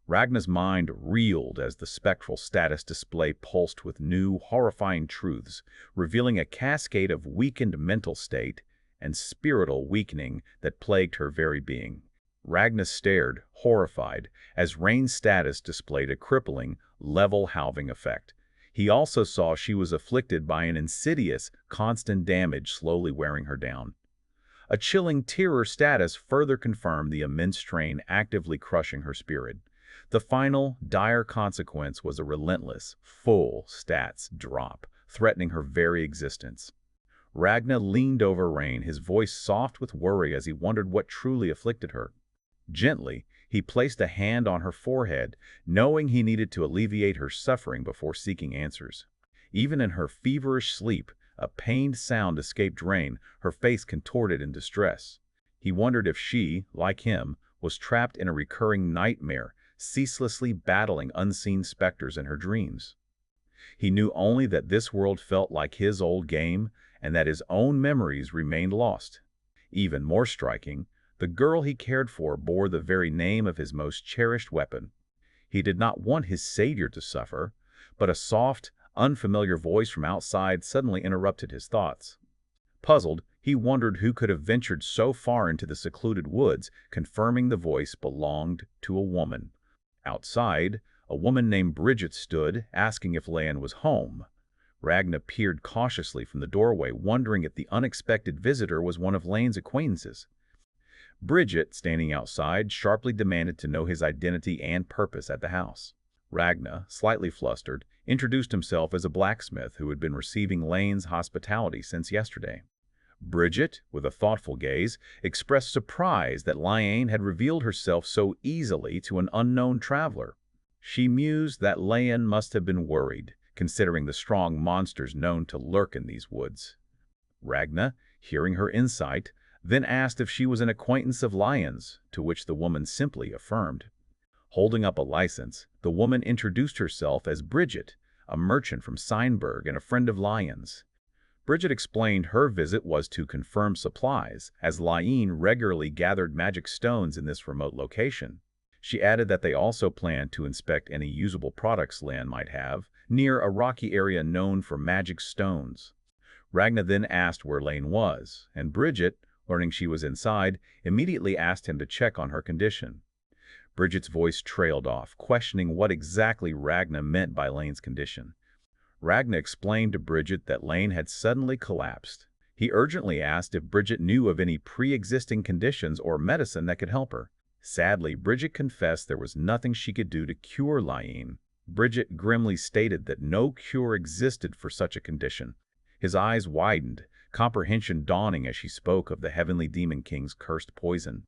Ragna's mind reeled as the spectral status display pulsed with new, horrifying truths, revealing a cascade of weakened mental state and spiritual weakening that plagued her very being. Ragna stared, horrified, as Rein's status displayed a crippling, level-halving effect. He also saw she was afflicted by an insidious, constant damage slowly wearing her down. A chilling terror status further confirmed the immense strain actively crushing her spirit. The final, dire consequence was a relentless, full stats drop, threatening her very existence. Ragna leaned over Rein, his voice soft with worry as he wondered what truly afflicted her. Gently, he placed a hand on her forehead, knowing he needed to alleviate her suffering before seeking answers. Even in her feverish sleep, a pained sound escaped Rein, her face contorted in distress. He wondered if she, like him, was trapped in a recurring nightmare, ceaselessly battling unseen specters in her dreams. He knew only that this world felt like his old game, and that his own memories remained lost. Even more striking, the girl he cared for bore the very name of his most cherished weapon. He did not want his savior to suffer, but a soft, unfamiliar voice from outside suddenly interrupted his thoughts. Puzzled, he wondered who could have ventured so far into the secluded woods, confirming the voice belonged to a woman. Outside, a woman named Bridget stood, asking if Leon was home. Ragna peered cautiously from the doorway, wondering if the unexpected visitor was one of Lane's acquaintances. Bridget, standing outside, sharply demanded to know his identity and purpose at the house. Ragna, slightly flustered, introduced himself as a blacksmith who had been receiving Lane's hospitality since yesterday. Bridget, with a thoughtful gaze, expressed surprise that Lane had revealed herself so easily to an unknown traveler. She mused that Lane must have been worried, considering the strong monsters known to lurk in these woods. Ragna, hearing her insight, then asked if she was an acquaintance of Lion's, to which the woman simply affirmed. Holding up a license, the woman introduced herself as Bridget, a merchant from Seinberg and a friend of Lion's. Bridget explained her visit was to confirm supplies, as Lion regularly gathered magic stones in this remote location. She added that they also planned to inspect any usable products Lan might have, near a rocky area known for magic stones. Ragna then asked where Lane was, and Bridget, learning she was inside, immediately asked him to check on her condition. Bridget's voice trailed off, questioning what exactly Ragna meant by Lane's condition. Ragna explained to Bridget that Lane had suddenly collapsed. He urgently asked if Bridget knew of any pre-existing conditions or medicine that could help her. Sadly, Bridget confessed there was nothing she could do to cure Lane. Bridget grimly stated that no cure existed for such a condition. His eyes widened, comprehension dawning as she spoke of the Heavenly Demon King's cursed poison.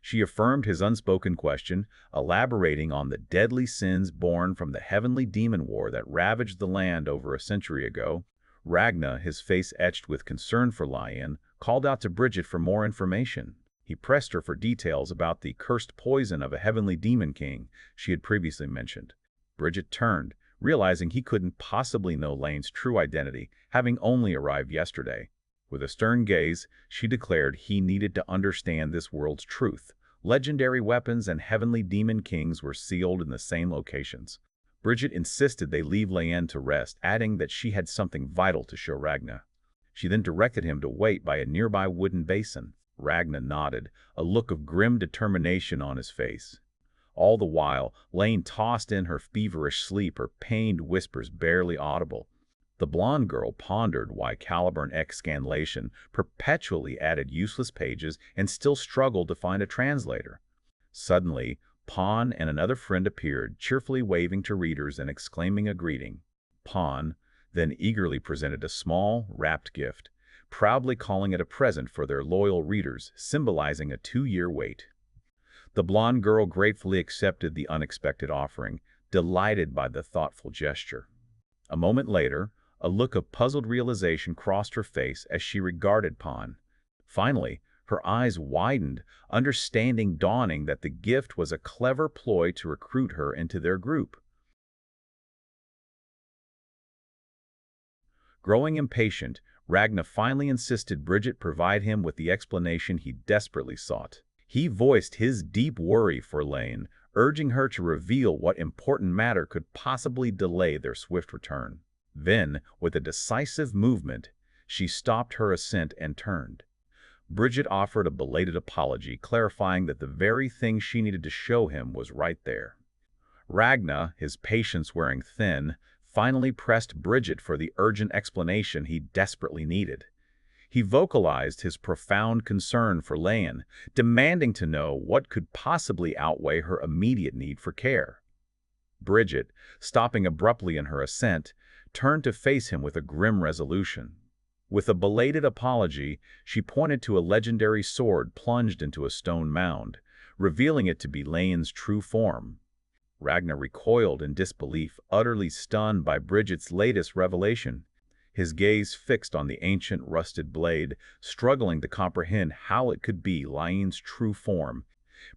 She affirmed his unspoken question, elaborating on the deadly sins born from the Heavenly Demon War that ravaged the land over a century ago. Ragna, his face etched with concern for Lion, called out to Bridget for more information. He pressed her for details about the cursed poison of a Heavenly Demon King she had previously mentioned. Bridget turned, realizing he couldn't possibly know Lane's true identity, having only arrived yesterday. With a stern gaze, she declared he needed to understand this world's truth. Legendary weapons and Heavenly Demon Kings were sealed in the same locations. Bridget insisted they leave Lane to rest, adding that she had something vital to show Ragna. She then directed him to wait by a nearby wooden basin. Ragna nodded, a look of grim determination on his face. All the while, Lane tossed in her feverish sleep, her pained whispers barely audible. The blonde girl pondered why Caliber and Scanlation perpetually added useless pages and still struggled to find a translator. Suddenly, Pawn and another friend appeared, cheerfully waving to readers and exclaiming a greeting. Pawn then eagerly presented a small, wrapped gift, proudly calling it a present for their loyal readers, symbolizing a 2-year wait. The blonde girl gratefully accepted the unexpected offering, delighted by the thoughtful gesture. A moment later, a look of puzzled realization crossed her face as she regarded Pawn. Finally, her eyes widened, understanding dawning that the gift was a clever ploy to recruit her into their group. Growing impatient, Ragna finally insisted Bridget provide him with the explanation he desperately sought. He voiced his deep worry for Rein, urging her to reveal what important matter could possibly delay their swift return. Then, with a decisive movement, she stopped her ascent and turned. Bridget offered a belated apology, clarifying that the very thing she needed to show him was right there. Ragna, his patience wearing thin, finally pressed Bridget for the urgent explanation he desperately needed. He vocalized his profound concern for Rein, demanding to know what could possibly outweigh her immediate need for care. Bridget, stopping abruptly in her ascent, turned to face him with a grim resolution. With a belated apology, she pointed to a legendary sword plunged into a stone mound, revealing it to be Rein's true form. Ragna recoiled in disbelief, utterly stunned by Bridget's latest revelation. His gaze fixed on the ancient rusted blade, struggling to comprehend how it could be Rein's true form.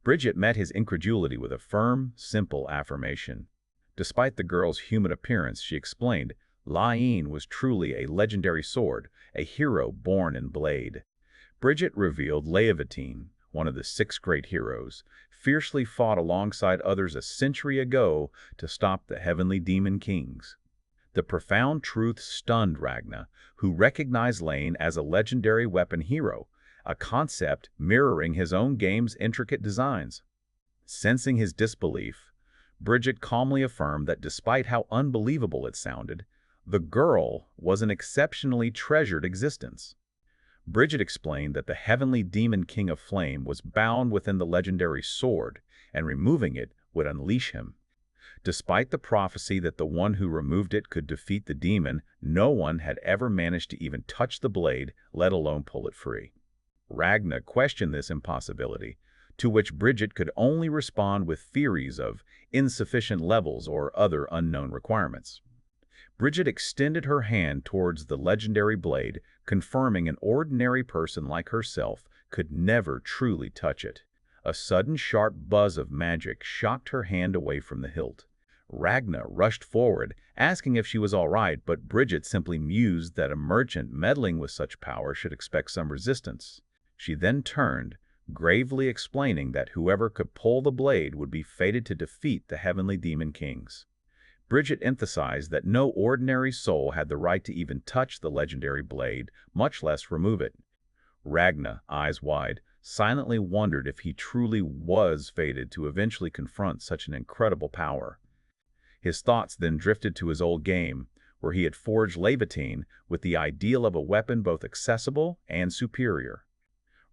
Bridget met his incredulity with a firm, simple affirmation. Despite the girl's human appearance, she explained, Rein was truly a legendary sword, a hero born in blade. Bridget revealed Reyvatein, one of the 6 great heroes, fiercely fought alongside others a century ago to stop the heavenly demon kings. The profound truth stunned Ragna, who recognized Rein as a legendary weapon hero, a concept mirroring his own game's intricate designs. Sensing his disbelief, Bridget calmly affirmed that despite how unbelievable it sounded, the girl was an exceptionally treasured existence. Bridget explained that the heavenly demon king of flame was bound within the legendary sword, and removing it would unleash him. Despite the prophecy that the one who removed it could defeat the demon, no one had ever managed to even touch the blade, let alone pull it free. Ragna questioned this impossibility, to which Bridget could only respond with theories of insufficient levels or other unknown requirements. Bridget extended her hand towards the legendary blade, confirming an ordinary person like herself could never truly touch it. A sudden sharp buzz of magic shocked her hand away from the hilt. Ragna rushed forward, asking if she was all right, but Bridget simply mused that a merchant meddling with such power should expect some resistance. She then turned, gravely explaining that whoever could pull the blade would be fated to defeat the heavenly demon kings. Bridget emphasized that no ordinary soul had the right to even touch the legendary blade, much less remove it. Ragna, eyes wide, silently wondered if he truly was fated to eventually confront such an incredible power. His thoughts then drifted to his old game, where he had forged Reyvatein with the ideal of a weapon both accessible and superior.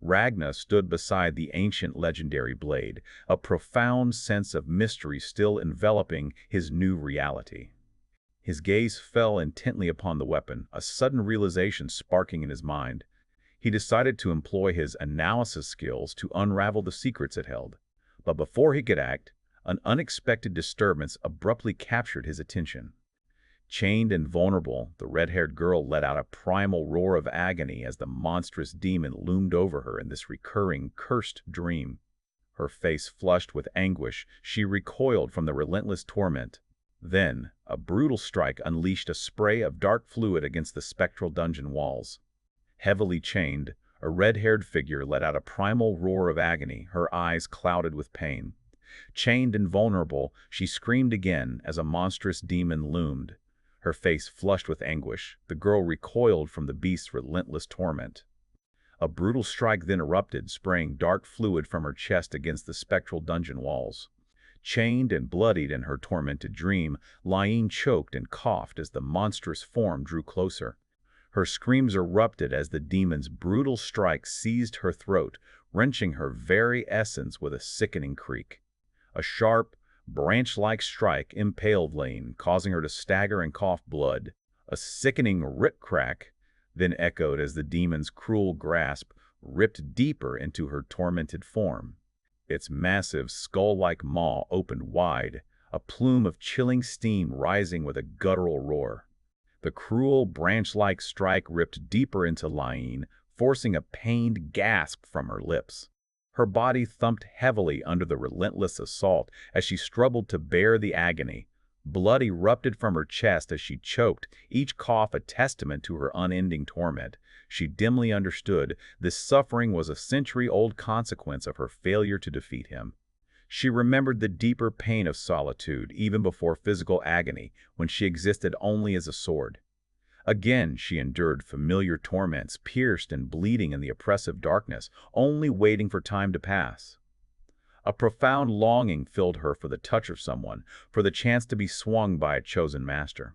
Ragna stood beside the ancient legendary blade, a profound sense of mystery still enveloping his new reality. His gaze fell intently upon the weapon, a sudden realization sparking in his mind. He decided to employ his analysis skills to unravel the secrets it held. But before he could act, an unexpected disturbance abruptly captured his attention. Chained and vulnerable, the red-haired girl let out a primal roar of agony as the monstrous demon loomed over her in this recurring, cursed dream. Her face flushed with anguish, she recoiled from the relentless torment. Then, a brutal strike unleashed a spray of dark fluid against the spectral dungeon walls. Heavily chained, a red-haired figure let out a primal roar of agony, her eyes clouded with pain. Chained and vulnerable, she screamed again as a monstrous demon loomed. Her face flushed with anguish, the girl recoiled from the beast's relentless torment. A brutal strike then erupted, spraying dark fluid from her chest against the spectral dungeon walls. Chained and bloodied in her tormented dream, Rein choked and coughed as the monstrous form drew closer. Her screams erupted as the demon's brutal strike seized her throat, wrenching her very essence with a sickening creak. A sharp, branch-like strike impaled Rein, causing her to stagger and cough blood. A sickening rip-crack then echoed as the demon's cruel grasp ripped deeper into her tormented form. Its massive, skull-like maw opened wide, a plume of chilling steam rising with a guttural roar. The cruel, branch-like strike ripped deeper into Rein, forcing a pained gasp from her lips. Her body thumped heavily under the relentless assault as she struggled to bear the agony. Blood erupted from her chest as she choked, each cough a testament to her unending torment. She dimly understood this suffering was a century-old consequence of her failure to defeat him. She remembered the deeper pain of solitude even before physical agony, when she existed only as a sword. Again she endured familiar torments, pierced and bleeding in the oppressive darkness, only waiting for time to pass. A profound longing filled her for the touch of someone, for the chance to be swung by a chosen master.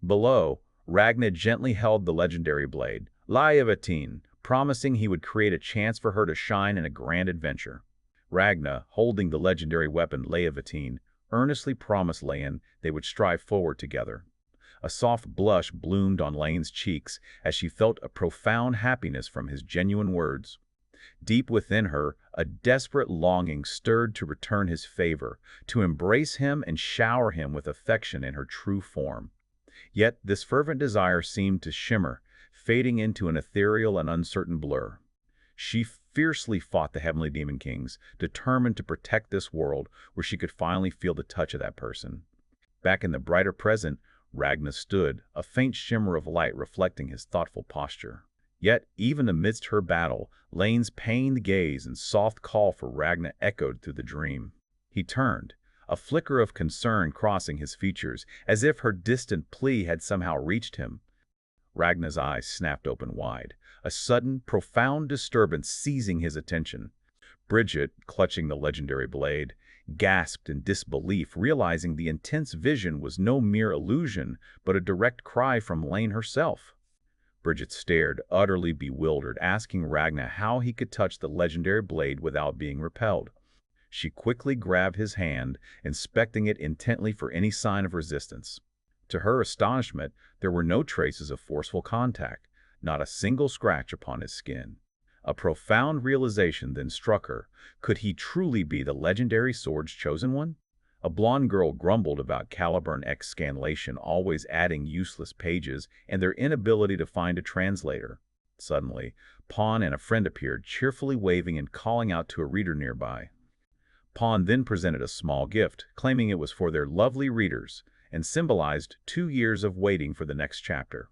Below, Ragna gently held the legendary blade, Reyvatein, promising he would create a chance for her to shine in a grand adventure. Ragna, holding the legendary weapon Reyvatein, earnestly promised Lain they would strive forward together. A soft blush bloomed on Lain's cheeks as she felt a profound happiness from his genuine words. Deep within her, a desperate longing stirred to return his favor, to embrace him and shower him with affection in her true form. Yet this fervent desire seemed to shimmer, fading into an ethereal and uncertain blur. She fiercely fought the heavenly demon kings, determined to protect this world where she could finally feel the touch of that person. Back in the brighter present, Ragna stood, a faint shimmer of light reflecting his thoughtful posture. Yet, even amidst her battle, Lain's pained gaze and soft call for Ragna echoed through the dream. He turned, a flicker of concern crossing his features, as if her distant plea had somehow reached him. Ragna's eyes snapped open wide, a sudden, profound disturbance seizing his attention. Bridget, clutching the legendary blade, gasped in disbelief, realizing the intense vision was no mere illusion, but a direct cry from Lain herself. Bridget stared, utterly bewildered, asking Ragna how he could touch the legendary blade without being repelled. She quickly grabbed his hand, inspecting it intently for any sign of resistance. To her astonishment, there were no traces of forceful contact, not a single scratch upon his skin. A profound realization then struck her. Could he truly be the legendary sword's chosen one? A blonde girl grumbled about Caliburn X scanlation always adding useless pages and their inability to find a translator. Suddenly, Pawn and a friend appeared, cheerfully waving and calling out to a reader nearby. Pawn then presented a small gift, claiming it was for their lovely readers, and symbolized 2 years of waiting for the next chapter.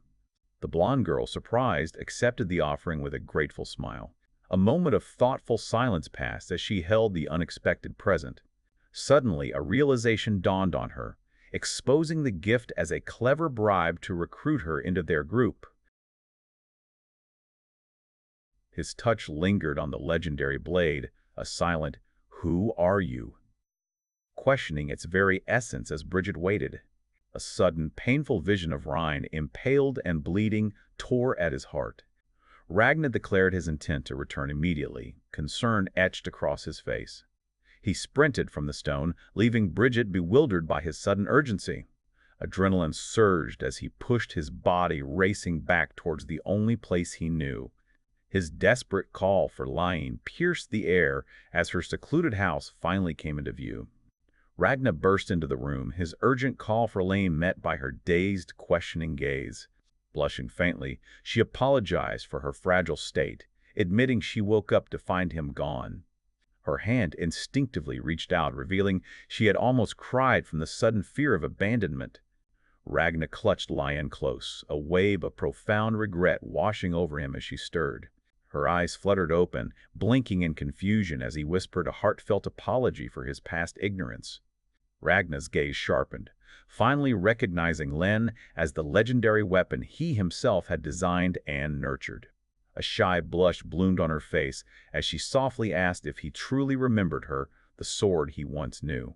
The blonde girl, surprised, accepted the offering with a grateful smile. A moment of thoughtful silence passed as she held the unexpected present. Suddenly, a realization dawned on her, exposing the gift as a clever bribe to recruit her into their group. His touch lingered on the legendary blade, a silent, "Who are you?" questioning its very essence as Bridget waited. A sudden, painful vision of Rein, impaled and bleeding, tore at his heart. Ragna declared his intent to return immediately, concern etched across his face. He sprinted from the stone, leaving Bridget bewildered by his sudden urgency. Adrenaline surged as he pushed his body racing back towards the only place he knew. His desperate call for Lain pierced the air as her secluded house finally came into view. Ragna burst into the room, his urgent call for Lain met by her dazed, questioning gaze. Blushing faintly, she apologized for her fragile state, admitting she woke up to find him gone. Her hand instinctively reached out, revealing she had almost cried from the sudden fear of abandonment. Ragna clutched Lain close, a wave of profound regret washing over him as she stirred. Her eyes fluttered open, blinking in confusion as he whispered a heartfelt apology for his past ignorance. Ragna's gaze sharpened, finally recognizing Len as the legendary weapon he himself had designed and nurtured. A shy blush bloomed on her face as she softly asked if he truly remembered her, the sword he once knew.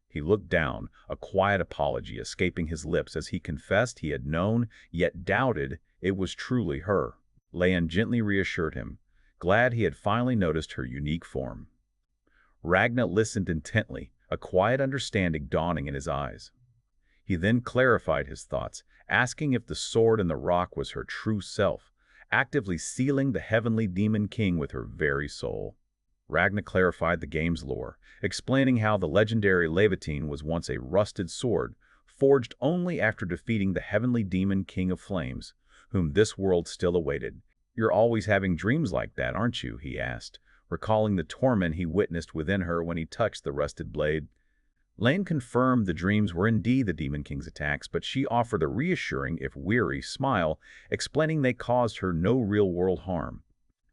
He looked down, a quiet apology escaping his lips as he confessed he had known, yet doubted it was truly her. Lain gently reassured him, glad he had finally noticed her unique form. Ragna listened intently, a quiet understanding dawning in his eyes. He then clarified his thoughts, asking if the sword in the rock was her true self, actively sealing the heavenly demon king with her very soul. Ragna clarified the game's lore, explaining how the legendary Reyvatein was once a rusted sword, forged only after defeating the heavenly demon king of flames, whom this world still awaited. "You're always having dreams like that, aren't you?" he asked, recalling the torment he witnessed within her when he touched the rusted blade. Lane confirmed the dreams were indeed the Demon King's attacks, but she offered a reassuring, if weary, smile, explaining they caused her no real-world harm.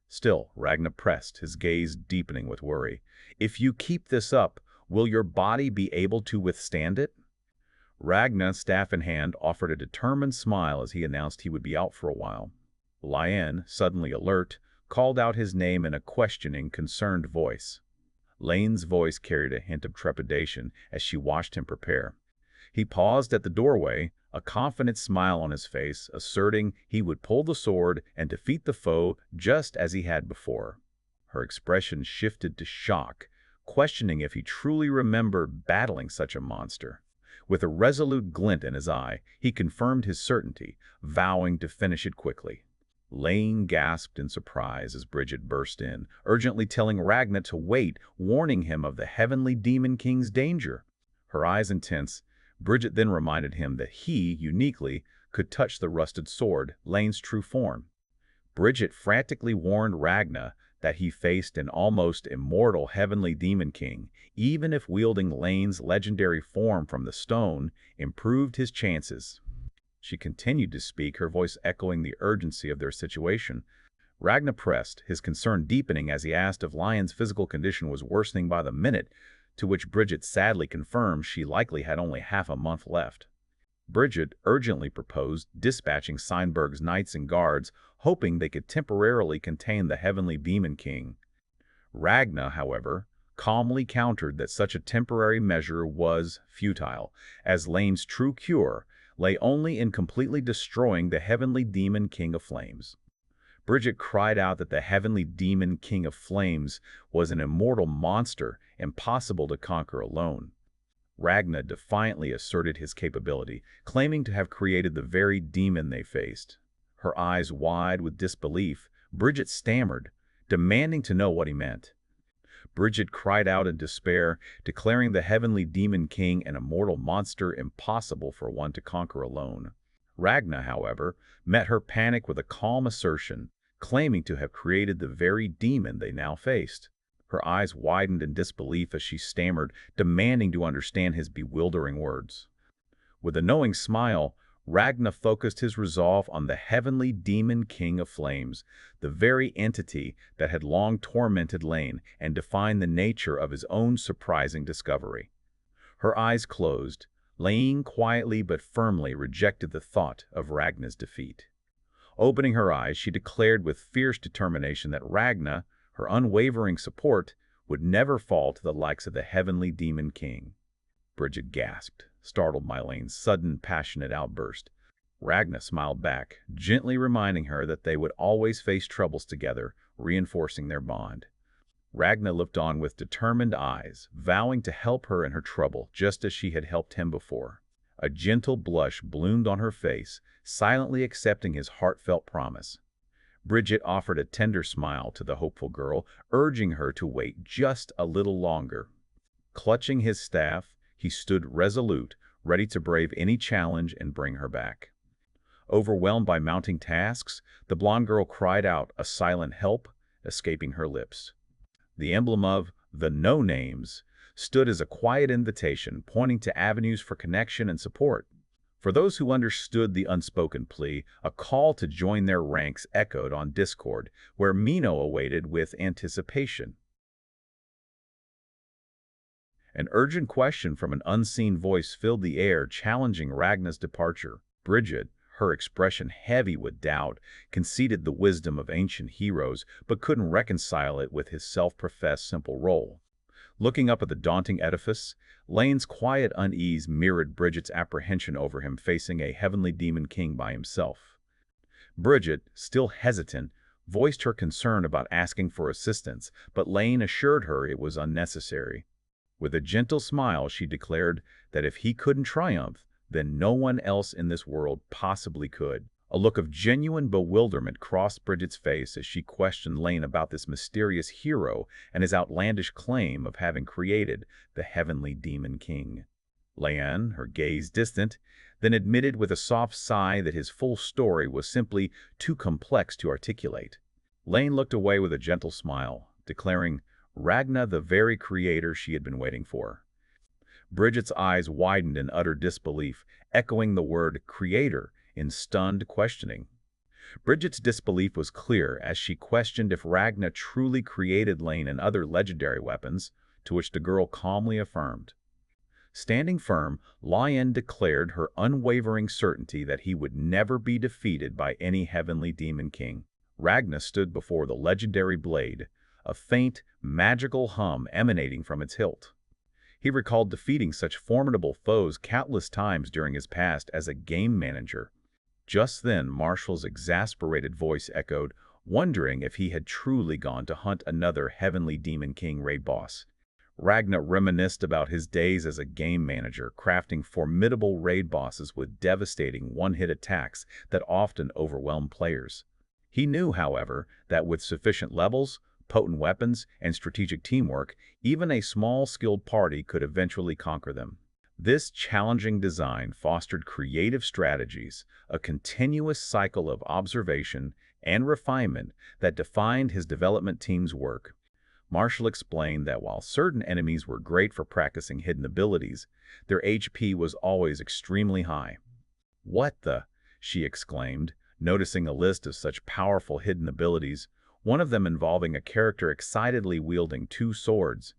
Still, Ragna pressed, his gaze deepening with worry. "If you keep this up, will your body be able to withstand it?" Ragna, staff in hand, offered a determined smile as he announced he would be out for a while. Lien, suddenly alert, called out his name in a questioning, concerned voice. Lane's voice carried a hint of trepidation as she watched him prepare. He paused at the doorway, a confident smile on his face, asserting he would pull the sword and defeat the foe just as he had before. Her expression shifted to shock, questioning if he truly remembered battling such a monster. With a resolute glint in his eye, he confirmed his certainty, vowing to finish it quickly. Lane gasped in surprise as Bridget burst in, urgently telling Ragna to wait, warning him of the Heavenly Demon King's danger. Her eyes intense, Bridget then reminded him that he, uniquely, could touch the rusted sword, Lane's true form. Bridget frantically warned Ragna that he faced an almost immortal Heavenly Demon King. Even if wielding Lane's legendary form from the stone improved his chances. She continued to speak, her voice echoing the urgency of their situation. Ragna pressed, his concern deepening as he asked if Lion's physical condition was worsening by the minute, to which Bridget sadly confirmed she likely had only half a month left. Bridget urgently proposed dispatching Seinberg's knights and guards, hoping they could temporarily contain the Heavenly Demon King. Ragna, however, calmly countered that such a temporary measure was futile, as Lane's true cure lay only in completely destroying the Heavenly Demon King of Flames. Bridget cried out that the Heavenly Demon King of Flames was an immortal monster, impossible to conquer alone. Ragna defiantly asserted his capability, claiming to have created the very demon they faced. Her eyes wide with disbelief, Bridget stammered, demanding to know what he meant. Bridget cried out in despair, declaring the Heavenly Demon King an immortal monster impossible for one to conquer alone. Ragna, however, met her panic with a calm assertion, claiming to have created the very demon they now faced. Her eyes widened in disbelief as she stammered, demanding to understand his bewildering words. With a knowing smile, Ragna focused his resolve on the Heavenly Demon King of Flames, the very entity that had long tormented Lane and defined the nature of his own surprising discovery. Her eyes closed. Lane quietly but firmly rejected the thought of Ragna's defeat. Opening her eyes, she declared with fierce determination that Ragna, her unwavering support, would never fall to the likes of the Heavenly Demon King. Bridget gasped, startled by Lane's sudden, passionate outburst. Ragna smiled back, gently reminding her that they would always face troubles together, reinforcing their bond. Ragna looked on with determined eyes, vowing to help her in her trouble just as she had helped him before. A gentle blush bloomed on her face, silently accepting his heartfelt promise. Bridget offered a tender smile to the hopeful girl, urging her to wait just a little longer. Clutching his staff, he stood resolute, ready to brave any challenge and bring her back. Overwhelmed by mounting tasks, the blonde girl cried out a silent help, escaping her lips. The emblem of the No Names stood as a quiet invitation, pointing to avenues for connection and support. For those who understood the unspoken plea, a call to join their ranks echoed on Discord, where Mino awaited with anticipation. An urgent question from an unseen voice filled the air, challenging Ragna's departure. Bridget, her expression heavy with doubt, conceded the wisdom of ancient heroes, but couldn't reconcile it with his self-professed simple role. Looking up at the daunting edifice, Lane's quiet unease mirrored Bridget's apprehension over him facing a Heavenly Demon King by himself. Bridget, still hesitant, voiced her concern about asking for assistance, but Lane assured her it was unnecessary. With a gentle smile, she declared that if he couldn't triumph, then no one else in this world possibly could. A look of genuine bewilderment crossed Bridget's face as she questioned Lane about this mysterious hero and his outlandish claim of having created the Heavenly Demon King. Leanne, her gaze distant, then admitted with a soft sigh that his full story was simply too complex to articulate. Lane looked away with a gentle smile, declaring, Ragna the very creator she had been waiting for. Bridget's eyes widened in utter disbelief, echoing the word creator in stunned questioning. Bridget's disbelief was clear as she questioned if Ragna truly created Lane and other legendary weapons, to which the girl calmly affirmed. Standing firm, Lien declared her unwavering certainty that he would never be defeated by any heavenly demon king. Ragna stood before the legendary blade, a faint, magical hum emanating from its hilt. He recalled defeating such formidable foes countless times during his past as a game manager. Just then, Marshall's exasperated voice echoed, wondering if he had truly gone to hunt another heavenly demon king raid boss. Ragna reminisced about his days as a game manager, crafting formidable raid bosses with devastating one-hit attacks that often overwhelmed players. He knew, however, that with sufficient levels, potent weapons, and strategic teamwork, even a small skilled party could eventually conquer them. This challenging design fostered creative strategies, a continuous cycle of observation and refinement that defined his development team's work. Marshall explained that while certain enemies were great for practicing hidden abilities, their HP was always extremely high. "What the?" she exclaimed, noticing a list of such powerful hidden abilities, one of them involving a character excitedly wielding two swords.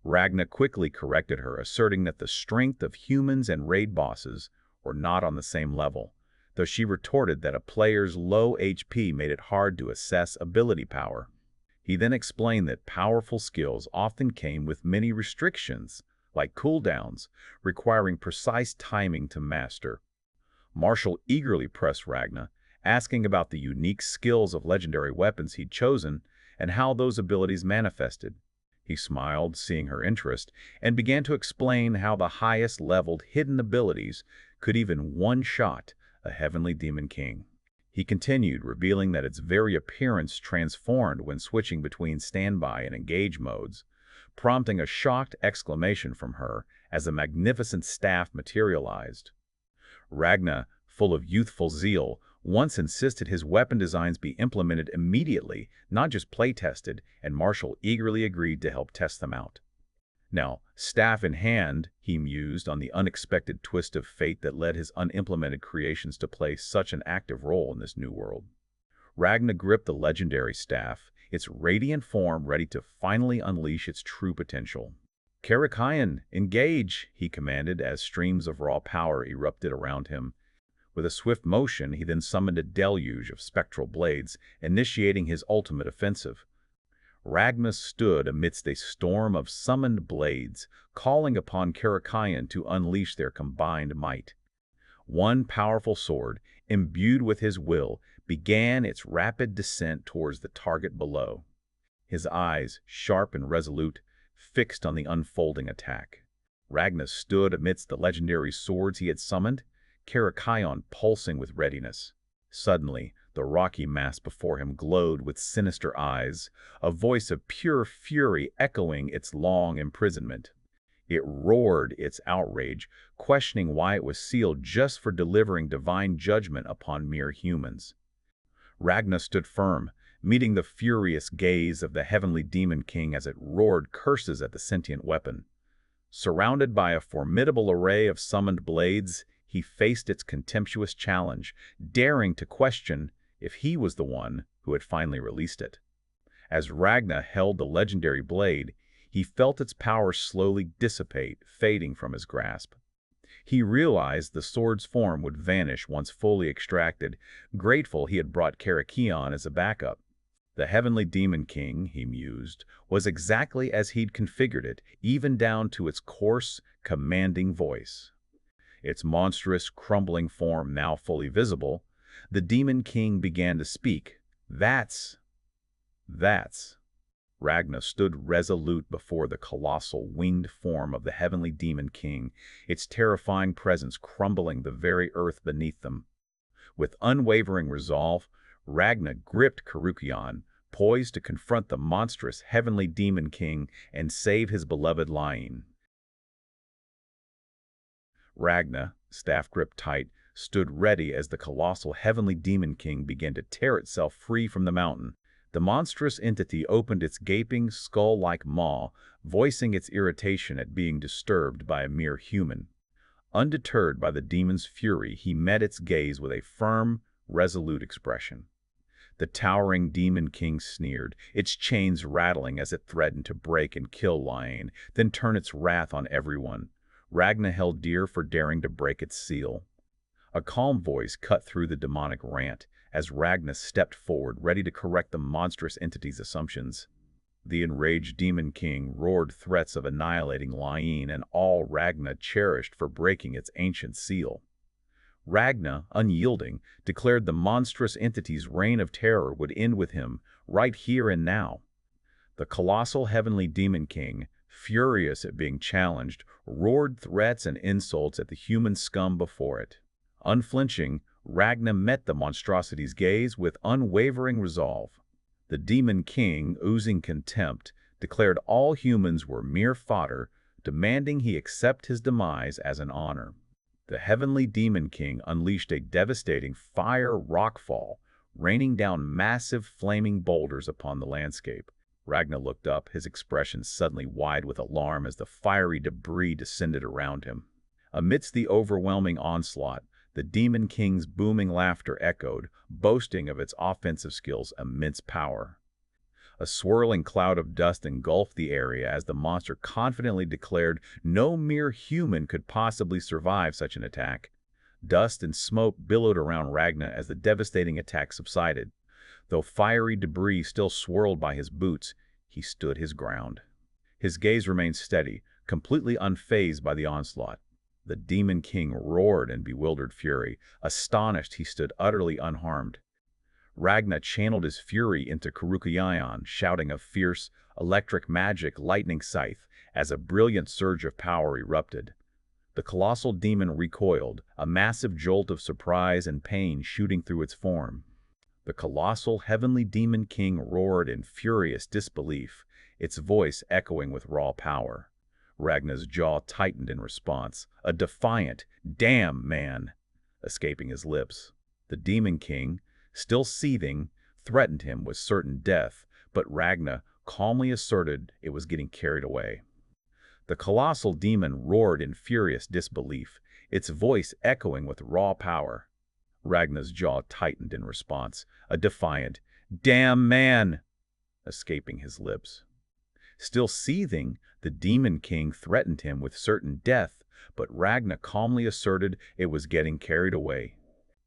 Ragna quickly corrected her, asserting that the strength of humans and raid bosses were not on the same level, though she retorted that a player's low HP made it hard to assess ability power. He then explained that powerful skills often came with many restrictions, like cooldowns, requiring precise timing to master. Marshall eagerly pressed Ragna, asking about the unique skills of legendary weapons he'd chosen and how those abilities manifested. He smiled, seeing her interest, and began to explain how the highest-leveled hidden abilities could even one-shot a heavenly demon king. He continued, revealing that its very appearance transformed when switching between standby and engage modes, prompting a shocked exclamation from her as a magnificent staff materialized. Ragna, full of youthful zeal, once insisted his weapon designs be implemented immediately, not just play-tested, and Marshall eagerly agreed to help test them out. Now, staff in hand, he mused on the unexpected twist of fate that led his unimplemented creations to play such an active role in this new world. Ragna gripped the legendary staff, its radiant form ready to finally unleash its true potential. "Karakayan, engage!" he commanded as streams of raw power erupted around him. With a swift motion, he then summoned a deluge of spectral blades, initiating his ultimate offensive. Ragna stood amidst a storm of summoned blades, calling upon Karakayan to unleash their combined might. One powerful sword, imbued with his will, began its rapid descent towards the target below. His eyes, sharp and resolute, fixed on the unfolding attack. Ragna stood amidst the legendary swords he had summoned, Karakayan pulsing with readiness. Suddenly, the rocky mass before him glowed with sinister eyes, a voice of pure fury echoing its long imprisonment. It roared its outrage, questioning why it was sealed just for delivering divine judgment upon mere humans. Ragna stood firm, meeting the furious gaze of the heavenly demon king as it roared curses at the sentient weapon. Surrounded by a formidable array of summoned blades, he faced its contemptuous challenge, daring to question if he was the one who had finally released it. As Ragna held the legendary blade, he felt its power slowly dissipate, fading from his grasp. He realized the sword's form would vanish once fully extracted, grateful he had brought Karakayan as a backup. The heavenly demon king, he mused, was exactly as he'd configured it, even down to its coarse, commanding voice. Its monstrous, crumbling form now fully visible, the demon king began to speak. That's... Ragna stood resolute before the colossal, winged form of the heavenly demon king, its terrifying presence crumbling the very earth beneath them. With unwavering resolve, Ragna gripped Karakayan, poised to confront the monstrous heavenly demon king and save his beloved Lien. Ragna, staff gripped tight, stood ready as the colossal heavenly demon king began to tear itself free from the mountain. The monstrous entity opened its gaping, skull-like maw, voicing its irritation at being disturbed by a mere human. Undeterred by the demon's fury, he met its gaze with a firm, resolute expression. The towering demon king sneered, its chains rattling as it threatened to break and kill Rein, then turn its wrath on everyone. Ragna held dear for daring to break its seal. A calm voice cut through the demonic rant as Ragna stepped forward, ready to correct the monstrous entity's assumptions. The enraged demon king roared threats of annihilating Rein and all Ragna cherished for breaking its ancient seal. Ragna, unyielding, declared the monstrous entity's reign of terror would end with him, right here and now. The colossal heavenly demon king, furious at being challenged, roared threats and insults at the human scum before it. Unflinching, Ragna met the monstrosity's gaze with unwavering resolve. The demon king, oozing contempt, declared all humans were mere fodder, demanding he accept his demise as an honor. The heavenly demon king unleashed a devastating fire rockfall, raining down massive flaming boulders upon the landscape. Ragna looked up, his expression suddenly wide with alarm as the fiery debris descended around him. Amidst the overwhelming onslaught, the demon king's booming laughter echoed, boasting of its offensive skills' immense power. A swirling cloud of dust engulfed the area as the monster confidently declared no mere human could possibly survive such an attack. Dust and smoke billowed around Ragna as the devastating attack subsided. Though fiery debris still swirled by his boots, he stood his ground. His gaze remained steady, completely unfazed by the onslaught. The demon king roared in bewildered fury. Astonished, he stood utterly unharmed. Ragna channeled his fury into Karukayan, shouting a fierce, electric magic lightning scythe as a brilliant surge of power erupted. The colossal demon recoiled, a massive jolt of surprise and pain shooting through its form. The colossal heavenly demon king roared in furious disbelief, its voice echoing with raw power. Ragna's jaw tightened in response, a defiant, "Damn, man!" escaping his lips. The demon king, still seething, threatened him with certain death, but Ragna calmly asserted it was getting carried away. The colossal demon roared in furious disbelief, its voice echoing with raw power. Ragna's jaw tightened in response, a defiant, "Damn, man!" escaping his lips. Still seething, the demon king threatened him with certain death, but Ragna calmly asserted it was getting carried away.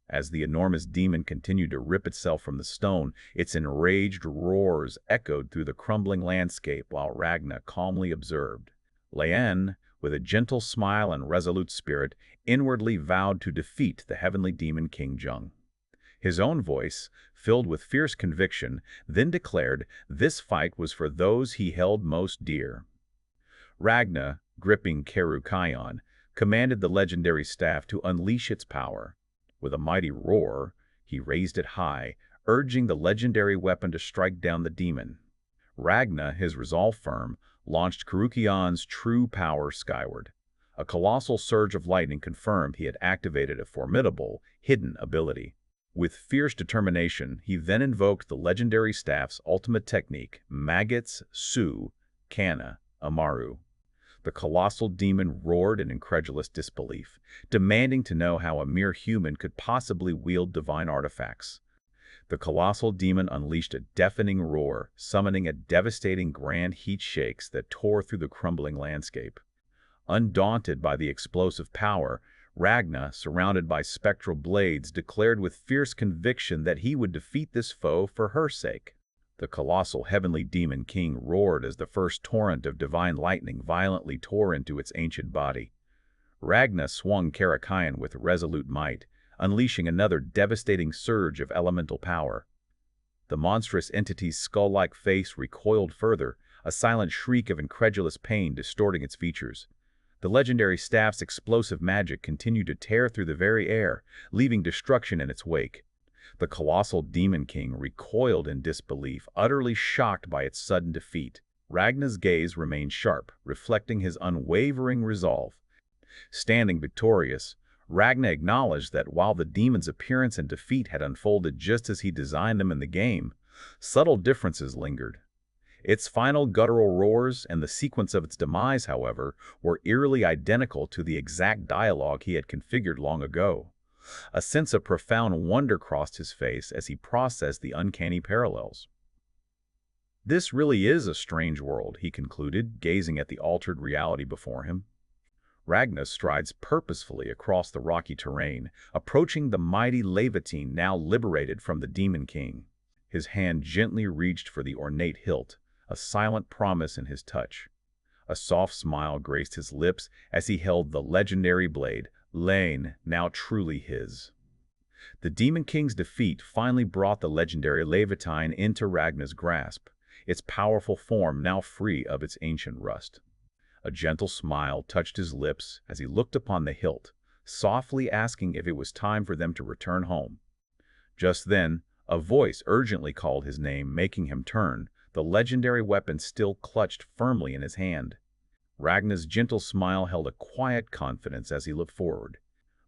As the enormous demon continued to rip itself from the stone, its enraged roars echoed through the crumbling landscape while Ragna calmly observed. Rein, with a gentle smile and resolute spirit, inwardly vowed to defeat the heavenly demon King Jung. His own voice, filled with fierce conviction, then declared this fight was for those he held most dear. Ragna, gripping Karukayan, commanded the legendary staff to unleash its power. With a mighty roar, he raised it high, urging the legendary weapon to strike down the demon. Ragna, his resolve firm, launched Karukayan's true power skyward. A colossal surge of lightning confirmed he had activated a formidable, hidden ability. With fierce determination, he then invoked the legendary staff's ultimate technique, Maggots Su Kana Amaru. The colossal demon roared in incredulous disbelief, demanding to know how a mere human could possibly wield divine artifacts. The colossal demon unleashed a deafening roar, summoning a devastating grand heat shakes that tore through the crumbling landscape. Undaunted by the explosive power, Ragna, surrounded by spectral blades, declared with fierce conviction that he would defeat this foe for her sake. The colossal heavenly demon king roared as the first torrent of divine lightning violently tore into its ancient body. Ragna swung Karukayan with resolute might, unleashing another devastating surge of elemental power. The monstrous entity's skull-like face recoiled further, a silent shriek of incredulous pain distorting its features. The legendary staff's explosive magic continued to tear through the very air, leaving destruction in its wake. The colossal demon king recoiled in disbelief, utterly shocked by its sudden defeat. Ragna's gaze remained sharp, reflecting his unwavering resolve. Standing victorious, Ragna acknowledged that while the demon's appearance and defeat had unfolded just as he designed them in the game, subtle differences lingered. Its final guttural roars and the sequence of its demise, however, were eerily identical to the exact dialogue he had configured long ago. A sense of profound wonder crossed his face as he processed the uncanny parallels. "This really is a strange world," he concluded, gazing at the altered reality before him. Ragna strides purposefully across the rocky terrain, approaching the mighty Reyvatein now liberated from the Demon King. His hand gently reached for the ornate hilt, a silent promise in his touch. A soft smile graced his lips as he held the legendary blade, Rein, now truly his. The Demon King's defeat finally brought the legendary Reyvatein into Ragna's grasp, its powerful form now free of its ancient rust. A gentle smile touched his lips as he looked upon the hilt, softly asking if it was time for them to return home. Just then, a voice urgently called his name, making him turn, the legendary weapon still clutched firmly in his hand. Ragna's gentle smile held a quiet confidence as he looked forward.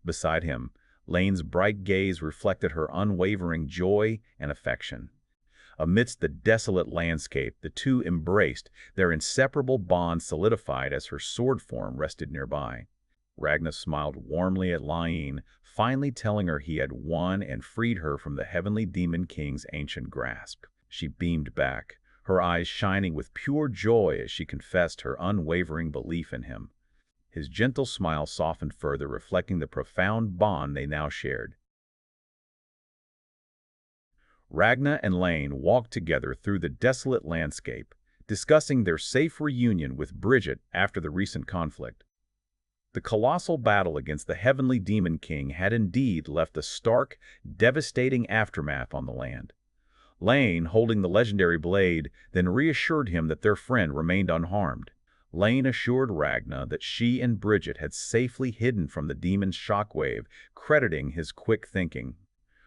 Beside him, Lane's bright gaze reflected her unwavering joy and affection. Amidst the desolate landscape, the two embraced, their inseparable bond solidified as her sword form rested nearby. Ragna smiled warmly at Rein, finally telling her he had won and freed her from the heavenly Demon King's ancient grasp. She beamed back, her eyes shining with pure joy as she confessed her unwavering belief in him. His gentle smile softened further, reflecting the profound bond they now shared. Ragna and Rein walked together through the desolate landscape, discussing their safe reunion with Bridget after the recent conflict. The colossal battle against the heavenly Demon King had indeed left a stark, devastating aftermath on the land. Rein, holding the legendary blade, then reassured him that their friend remained unharmed. Rein assured Ragna that she and Bridget had safely hidden from the demon's shockwave, crediting his quick thinking.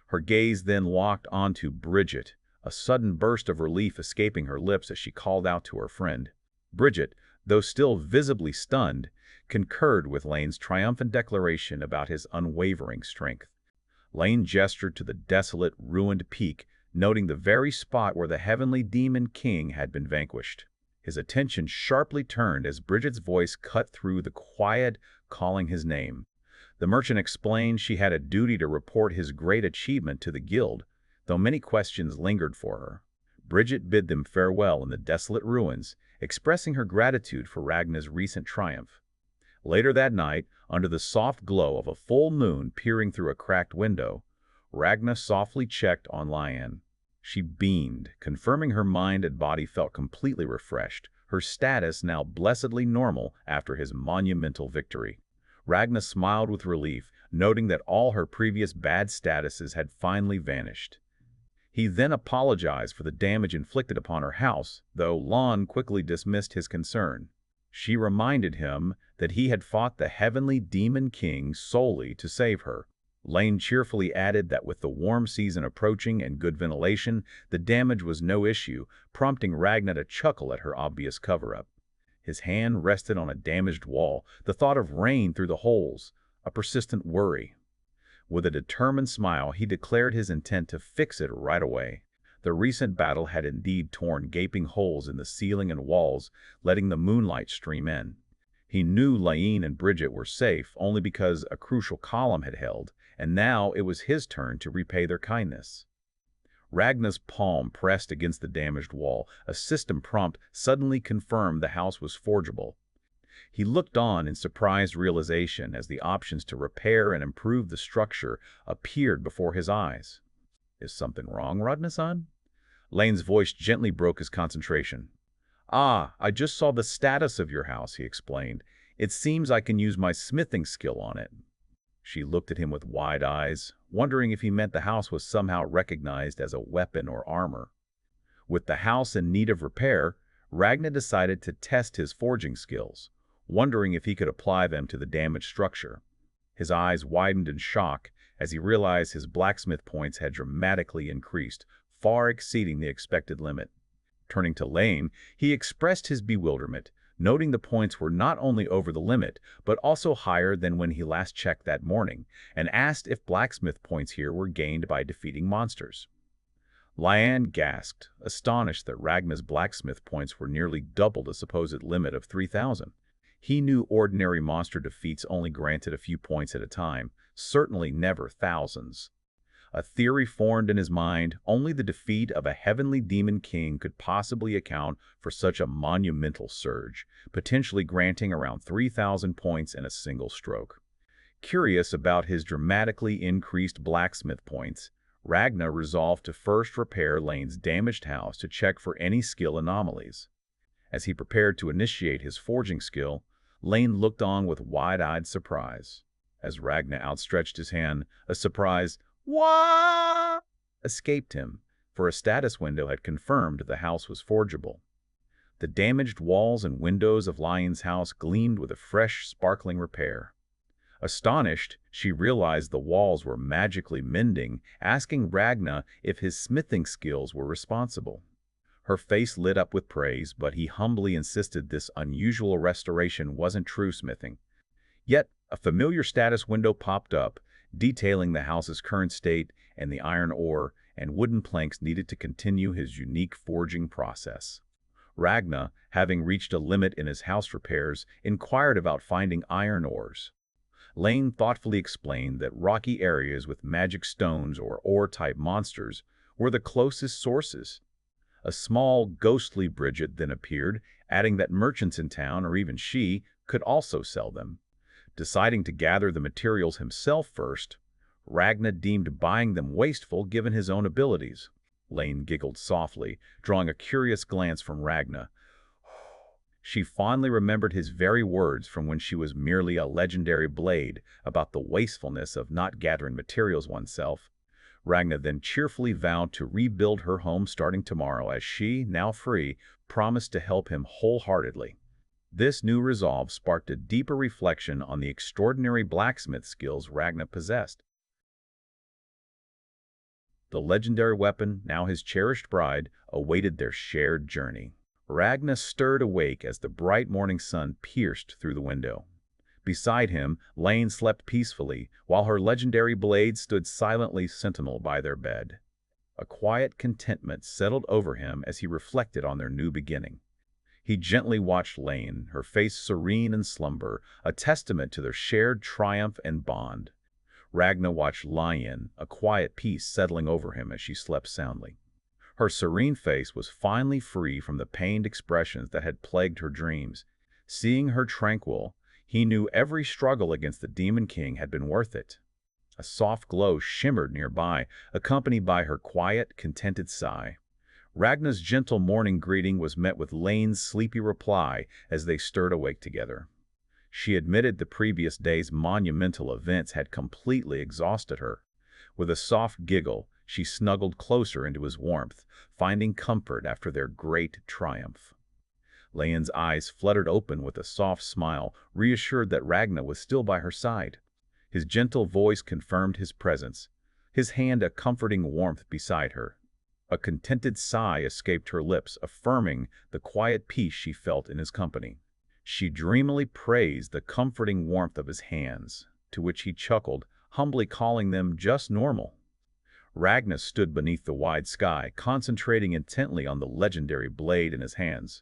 Her gaze then locked onto Bridget, a sudden burst of relief escaping her lips as she called out to her friend. Bridget, though still visibly stunned, concurred with Lane's triumphant declaration about his unwavering strength. Rein gestured to the desolate, ruined peak, noting the very spot where the heavenly Demon King had been vanquished. His attention sharply turned as Bridget's voice cut through the quiet, calling his name. The merchant explained she had a duty to report his great achievement to the guild, though many questions lingered for her. Bridget bid them farewell in the desolate ruins, expressing her gratitude for Ragna's recent triumph. Later that night, under the soft glow of a full moon peering through a cracked window, Ragna softly checked on Rein. She beamed, confirming her mind and body felt completely refreshed, her status now blessedly normal after his monumental victory. Ragna smiled with relief, noting that all her previous bad statuses had finally vanished. He then apologized for the damage inflicted upon her house, though Lon quickly dismissed his concern. She reminded him that he had fought the heavenly Demon King solely to save her. Rein cheerfully added that with the warm season approaching and good ventilation, the damage was no issue, prompting Ragna to chuckle at her obvious cover-up. His hand rested on a damaged wall, the thought of rain through the holes, a persistent worry. With a determined smile, he declared his intent to fix it right away. The recent battle had indeed torn gaping holes in the ceiling and walls, letting the moonlight stream in. He knew Rein and Bridget were safe only because a crucial column had held, and now it was his turn to repay their kindness. Ragna's palm pressed against the damaged wall. A system prompt suddenly confirmed the house was forgeable. He looked on in surprised realization as the options to repair and improve the structure appeared before his eyes. "Is something wrong, Ragna-san?" Lane's voice gently broke his concentration. "Ah, I just saw the status of your house," he explained. "It seems I can use my smithing skill on it." She looked at him with wide eyes, wondering if he meant the house was somehow recognized as a weapon or armor. With the house in need of repair, Ragna decided to test his forging skills, wondering if he could apply them to the damaged structure. His eyes widened in shock as he realized his blacksmith points had dramatically increased, far exceeding the expected limit. Turning to Rein, he expressed his bewilderment, noting the points were not only over the limit, but also higher than when he last checked that morning, and asked if blacksmith points here were gained by defeating monsters. Lian gasped, astonished that Ragna's blacksmith points were nearly double the supposed limit of 3,000. He knew ordinary monster defeats only granted a few points at a time, certainly never thousands. A theory formed in his mind, only the defeat of a heavenly demon king could possibly account for such a monumental surge, potentially granting around 3,000 points in a single stroke. Curious about his dramatically increased blacksmith points, Ragna resolved to first repair Lane's damaged house to check for any skill anomalies. As he prepared to initiate his forging skill, Lane looked on with wide-eyed surprise. As Ragna outstretched his hand, a surprised "Wah!" escaped him, for a status window had confirmed the house was forgeable. The damaged walls and windows of Lion's house gleamed with a fresh, sparkling repair. Astonished, she realized the walls were magically mending, asking Ragna if his smithing skills were responsible. Her face lit up with praise, but he humbly insisted this unusual restoration wasn't true smithing. Yet, a familiar status window popped up, detailing the house's current state and the iron ore and wooden planks needed to continue his unique forging process. Ragna, having reached a limit in his house repairs, inquired about finding iron ores. Lane thoughtfully explained that rocky areas with magic stones or ore-type monsters were the closest sources. A small, ghostly Bridget then appeared, adding that merchants in town, or even she, could also sell them. Deciding to gather the materials himself first, Ragna deemed buying them wasteful given his own abilities. Lane giggled softly, drawing a curious glance from Ragna. She fondly remembered his very words from when she was merely a legendary blade about the wastefulness of not gathering materials oneself. Ragna then cheerfully vowed to rebuild her home starting tomorrow as she, now free, promised to help him wholeheartedly. This new resolve sparked a deeper reflection on the extraordinary blacksmith skills Ragna possessed. The legendary weapon, now his cherished bride, awaited their shared journey. Ragna stirred awake as the bright morning sun pierced through the window. Beside him, Lane slept peacefully, while her legendary blade stood silently sentinel by their bed. A quiet contentment settled over him as he reflected on their new beginning. He gently watched Lane, her face serene in slumber, a testament to their shared triumph and bond. Ragna watched Lion, a quiet peace settling over him as she slept soundly. Her serene face was finally free from the pained expressions that had plagued her dreams. Seeing her tranquil, he knew every struggle against the Demon King had been worth it. A soft glow shimmered nearby, accompanied by her quiet, contented sigh. Ragna's gentle morning greeting was met with Lane's sleepy reply as they stirred awake together. She admitted the previous day's monumental events had completely exhausted her. With a soft giggle, she snuggled closer into his warmth, finding comfort after their great triumph. Lane's eyes fluttered open with a soft smile, reassured that Ragna was still by her side. His gentle voice confirmed his presence, his hand a comforting warmth beside her. A contented sigh escaped her lips, affirming the quiet peace she felt in his company. She dreamily praised the comforting warmth of his hands, to which he chuckled, humbly calling them just normal. Ragna stood beneath the wide sky, concentrating intently on the legendary blade in his hands.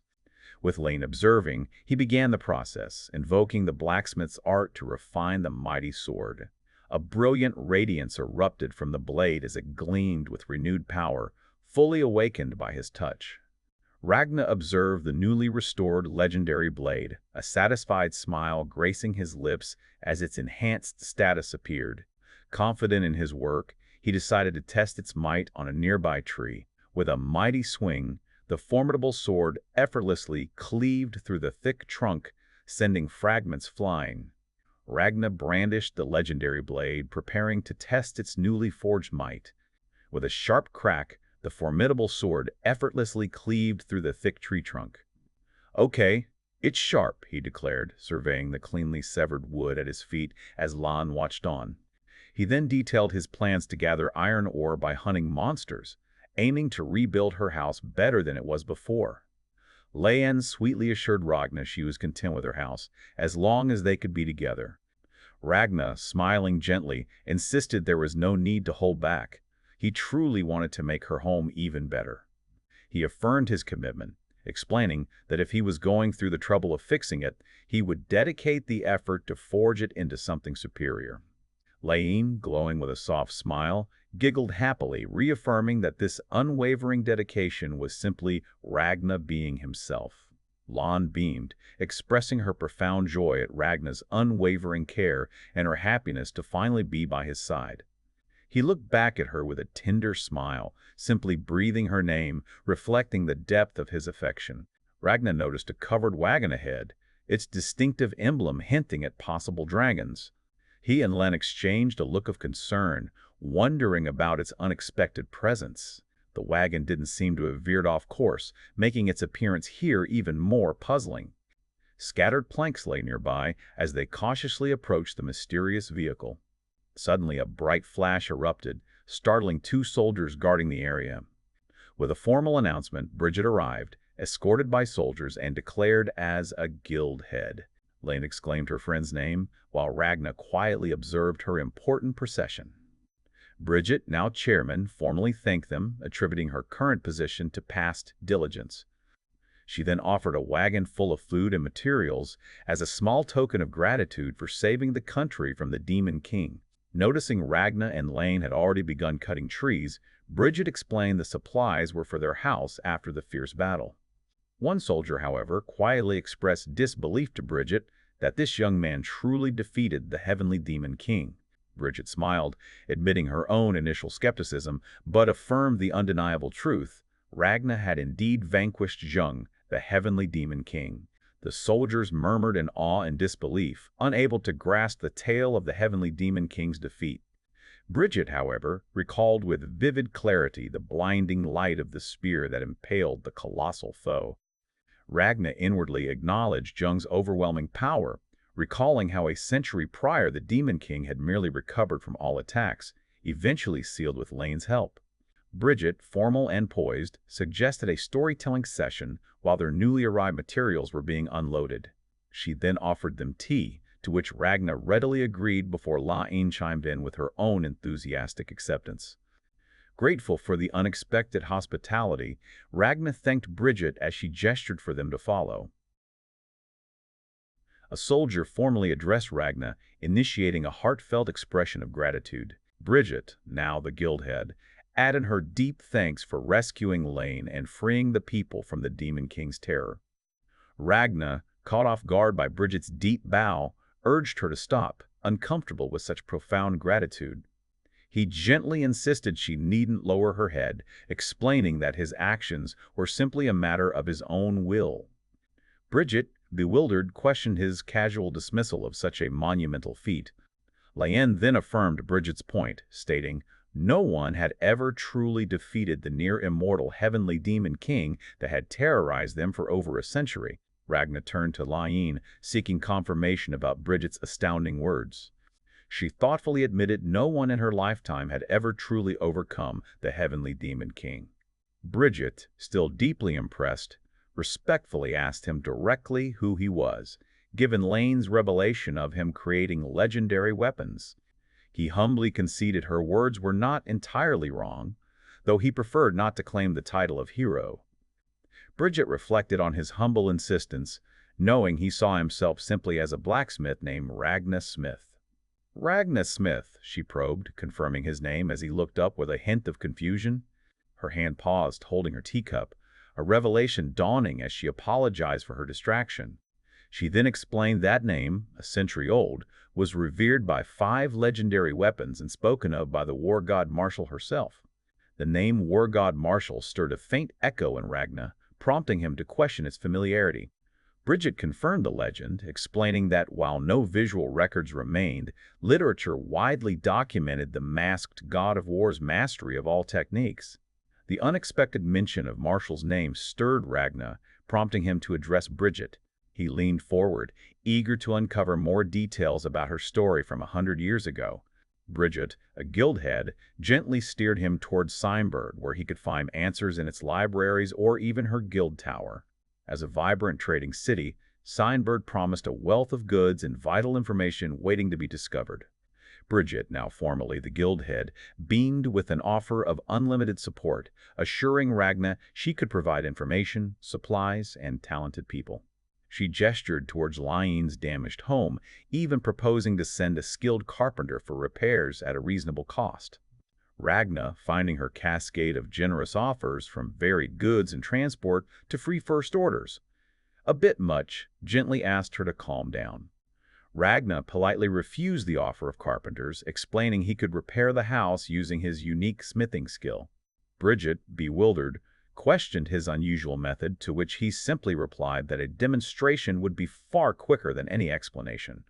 With Lane observing, he began the process, invoking the blacksmith's art to refine the mighty sword. A brilliant radiance erupted from the blade as it gleamed with renewed power, fully awakened by his touch. Ragna observed the newly restored legendary blade, a satisfied smile gracing his lips as its enhanced status appeared. Confident in his work, he decided to test its might on a nearby tree. With a mighty swing, the formidable sword effortlessly cleaved through the thick trunk, sending fragments flying. Ragna brandished the legendary blade, preparing to test its newly forged might. With a sharp crack, the formidable sword effortlessly cleaved through the thick tree trunk. "Okay, it's sharp," he declared, surveying the cleanly severed wood at his feet as Lan watched on. He then detailed his plans to gather iron ore by hunting monsters, aiming to rebuild her house better than it was before. Rein sweetly assured Ragna she was content with her house, as long as they could be together. Ragna, smiling gently, insisted there was no need to hold back. He truly wanted to make her home even better. He affirmed his commitment, explaining that if he was going through the trouble of fixing it, he would dedicate the effort to forge it into something superior. Rein, glowing with a soft smile, giggled happily, reaffirming that this unwavering dedication was simply Ragna being himself. Lan beamed, expressing her profound joy at Ragna's unwavering care and her happiness to finally be by his side. He looked back at her with a tender smile, simply breathing her name, reflecting the depth of his affection. Ragna noticed a covered wagon ahead, its distinctive emblem hinting at possible dragons. He and Len exchanged a look of concern, wondering about its unexpected presence. The wagon didn't seem to have veered off course, making its appearance here even more puzzling. Scattered planks lay nearby as they cautiously approached the mysterious vehicle. Suddenly, a bright flash erupted, startling two soldiers guarding the area. With a formal announcement, Bridget arrived, escorted by soldiers and declared as a guild head. Lane exclaimed her friend's name, while Ragna quietly observed her important procession. Bridget, now chairman, formally thanked them, attributing her current position to past diligence. She then offered a wagon full of food and materials as a small token of gratitude for saving the country from the Demon King. Noticing Ragna and Lane had already begun cutting trees, Bridget explained the supplies were for their house after the fierce battle. One soldier, however, quietly expressed disbelief to Bridget that this young man truly defeated the Heavenly Demon King. Bridget smiled, admitting her own initial skepticism, but affirmed the undeniable truth. Ragna had indeed vanquished Jung, the Heavenly Demon King. The soldiers murmured in awe and disbelief, unable to grasp the tale of the Heavenly Demon King's defeat. Bridget, however, recalled with vivid clarity the blinding light of the spear that impaled the colossal foe. Ragna inwardly acknowledged Jung's overwhelming power, recalling how a century prior the Demon King had merely recovered from all attacks, eventually sealed with Lane's help. Bridget, formal and poised, suggested a storytelling session while their newly arrived materials were being unloaded. She then offered them tea, to which Ragna readily agreed before Lain chimed in with her own enthusiastic acceptance. Grateful for the unexpected hospitality, Ragna thanked Bridget as she gestured for them to follow. A soldier formally addressed Ragna, initiating a heartfelt expression of gratitude. Bridget, now the guild head, added her deep thanks for rescuing Lane and freeing the people from the Demon King's terror. Ragna, caught off guard by Bridget's deep bow, urged her to stop, uncomfortable with such profound gratitude. He gently insisted she needn't lower her head, explaining that his actions were simply a matter of his own will. Bridget, bewildered, questioned his casual dismissal of such a monumental feat. Lain then affirmed Bridget's point, stating, no one had ever truly defeated the near-immortal Heavenly Demon King that had terrorized them for over a century. Ragna turned to Lain, seeking confirmation about Bridget's astounding words. She thoughtfully admitted no one in her lifetime had ever truly overcome the Heavenly Demon King. Bridget, still deeply impressed, respectfully asked him directly who he was, given Lane's revelation of him creating legendary weapons. He humbly conceded her words were not entirely wrong, though he preferred not to claim the title of hero. Bridget reflected on his humble insistence, knowing he saw himself simply as a blacksmith named Ragna Smith. Ragna Smith, she probed, confirming his name as he looked up with a hint of confusion. Her hand paused, holding her teacup, a revelation dawning as she apologized for her distraction. She then explained that name, a century old, was revered by 5 legendary weapons and spoken of by the war god Marshall herself. The name War God Marshall stirred a faint echo in Ragna, prompting him to question its familiarity. Bridget confirmed the legend, explaining that while no visual records remained, literature widely documented the masked god of war's mastery of all techniques. The unexpected mention of Marshall's name stirred Ragna, prompting him to address Bridget. He leaned forward, eager to uncover more details about her story from 100 years ago. Bridget, a guild head, gently steered him towards Signberg, where he could find answers in its libraries or even her guild tower. As a vibrant trading city, Signbird promised a wealth of goods and vital information waiting to be discovered. Bridget, now formally the guild head, beamed with an offer of unlimited support, assuring Ragna she could provide information, supplies, and talented people. She gestured towards Lion's damaged home, even proposing to send a skilled carpenter for repairs at a reasonable cost. Ragna, finding her cascade of generous offers from varied goods and transport to free first orders a bit much, gently asked her to calm down. Ragna politely refused the offer of carpenters, explaining he could repair the house using his unique smithing skill. Bridget, bewildered, questioned his unusual method, to which he simply replied that a demonstration would be far quicker than any explanation.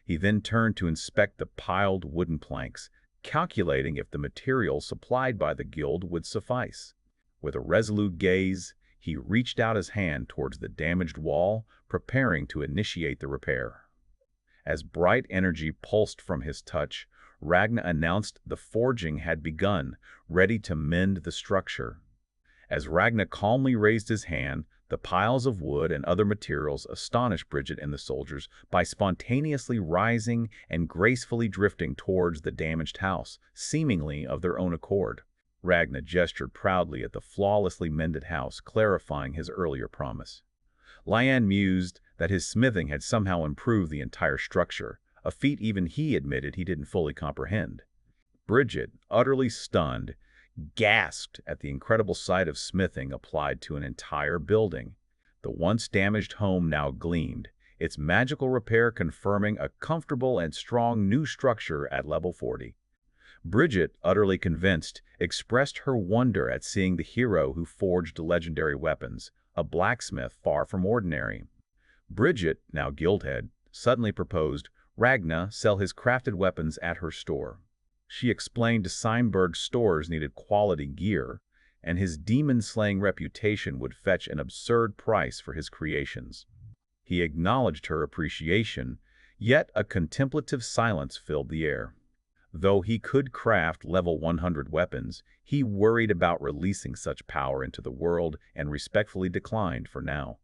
He then turned to inspect the piled wooden planks, calculating if the material supplied by the guild would suffice. With a resolute gaze, he reached out his hand towards the damaged wall, preparing to initiate the repair. As bright energy pulsed from his touch, Ragna announced the forging had begun, ready to mend the structure. As Ragna calmly raised his hand, the piles of wood and other materials astonished Bridget and the soldiers by spontaneously rising and gracefully drifting towards the damaged house, seemingly of their own accord. Ragna gestured proudly at the flawlessly mended house, clarifying his earlier promise. Lian mused that his smithing had somehow improved the entire structure, a feat even he admitted he didn't fully comprehend. Bridget, utterly stunned, gasped at the incredible sight of smithing applied to an entire building. The once damaged home now gleamed, its magical repair confirming a comfortable and strong new structure at level 40. Bridget, utterly convinced, expressed her wonder at seeing the hero who forged legendary weapons, a blacksmith far from ordinary. Bridget, now guildhead, suddenly proposed Ragna sell his crafted weapons at her store. She explained to Signberg's stores needed quality gear, and his demon-slaying reputation would fetch an absurd price for his creations. He acknowledged her appreciation, yet a contemplative silence filled the air. Though he could craft level 100 weapons, he worried about releasing such power into the world and respectfully declined for now.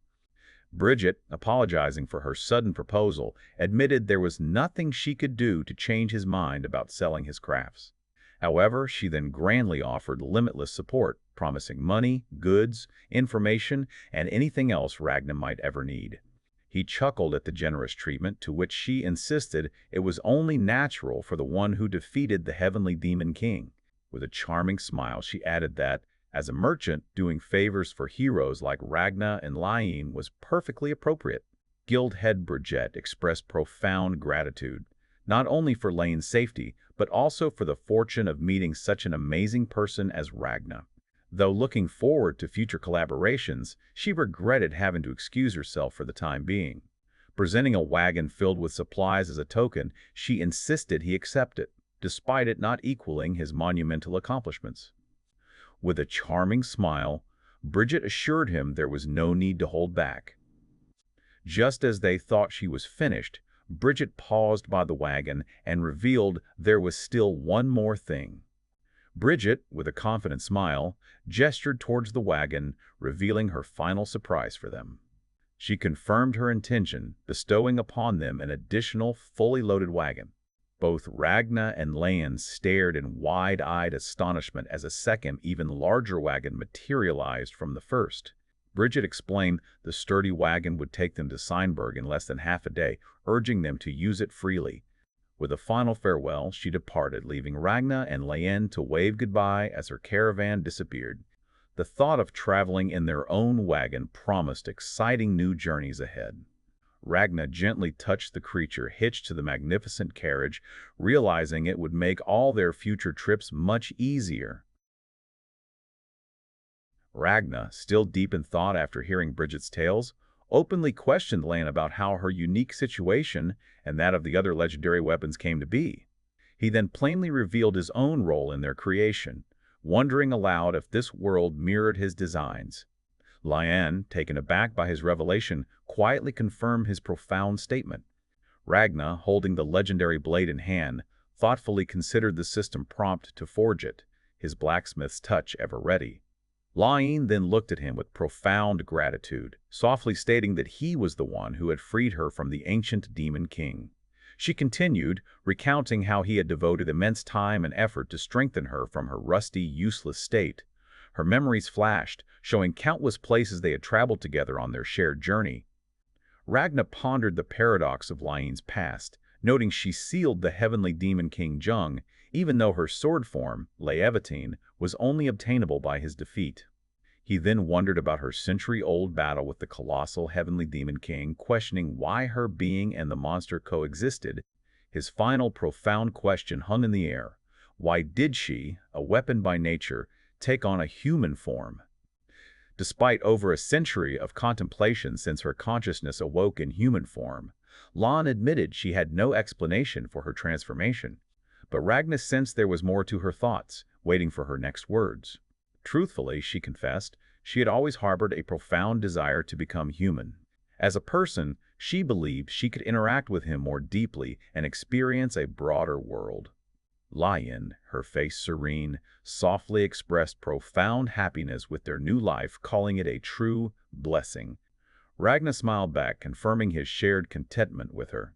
Bridget, apologizing for her sudden proposal, admitted there was nothing she could do to change his mind about selling his crafts. However, she then grandly offered limitless support, promising money, goods, information, and anything else Ragna might ever need. He chuckled at the generous treatment, to which she insisted it was only natural for the one who defeated the heavenly demon king. With a charming smile, she added that, as a merchant, doing favors for heroes like Ragna and Lian was perfectly appropriate. Guild head Bridget expressed profound gratitude, not only for Lane's safety, but also for the fortune of meeting such an amazing person as Ragna. Though looking forward to future collaborations, she regretted having to excuse herself for the time being. Presenting a wagon filled with supplies as a token, she insisted he accept it, despite it not equaling his monumental accomplishments. With a charming smile, Bridget assured him there was no need to hold back. Just as they thought she was finished, Bridget paused by the wagon and revealed there was still one more thing. Bridget, with a confident smile, gestured towards the wagon, revealing her final surprise for them. She confirmed her intention, bestowing upon them an additional, fully loaded wagon. Both Ragna and Layan stared in wide-eyed astonishment as a second, even larger wagon materialized from the first. Bridget explained the sturdy wagon would take them to Signberg in less than half a day, urging them to use it freely. With a final farewell, she departed, leaving Ragna and Layan to wave goodbye as her caravan disappeared. The thought of traveling in their own wagon promised exciting new journeys ahead. Ragna gently touched the creature hitched to the magnificent carriage, realizing it would make all their future trips much easier. Ragna, still deep in thought after hearing Bridget's tales, openly questioned Layan about how her unique situation and that of the other legendary weapons came to be. He then plainly revealed his own role in their creation, wondering aloud if this world mirrored his designs. Layan, taken aback by his revelation, quietly confirmed his profound statement. Ragna, holding the legendary blade in hand, thoughtfully considered the system prompt to forge it, his blacksmith's touch ever ready. Rein then looked at him with profound gratitude, softly stating that he was the one who had freed her from the ancient demon king. She continued, recounting how he had devoted immense time and effort to strengthen her from her rusty, useless state. Her memories flashed, showing countless places they had traveled together on their shared journey. Ragna pondered the paradox of Rein's past, noting she sealed the heavenly demon king Jung, even though her sword form, Reyvatein, was only obtainable by his defeat. He then wondered about her century-old battle with the colossal heavenly demon king, questioning why her being and the monster coexisted. His final profound question hung in the air. Why did she, a weapon by nature, take on a human form? Despite over a century of contemplation since her consciousness awoke in human form, Lan admitted she had no explanation for her transformation. But Ragna sensed there was more to her thoughts, waiting for her next words. Truthfully, she confessed, she had always harbored a profound desire to become human. As a person, she believed she could interact with him more deeply and experience a broader world. Rein, her face serene, softly expressed profound happiness with their new life, calling it a true blessing. Ragna smiled back, confirming his shared contentment with her.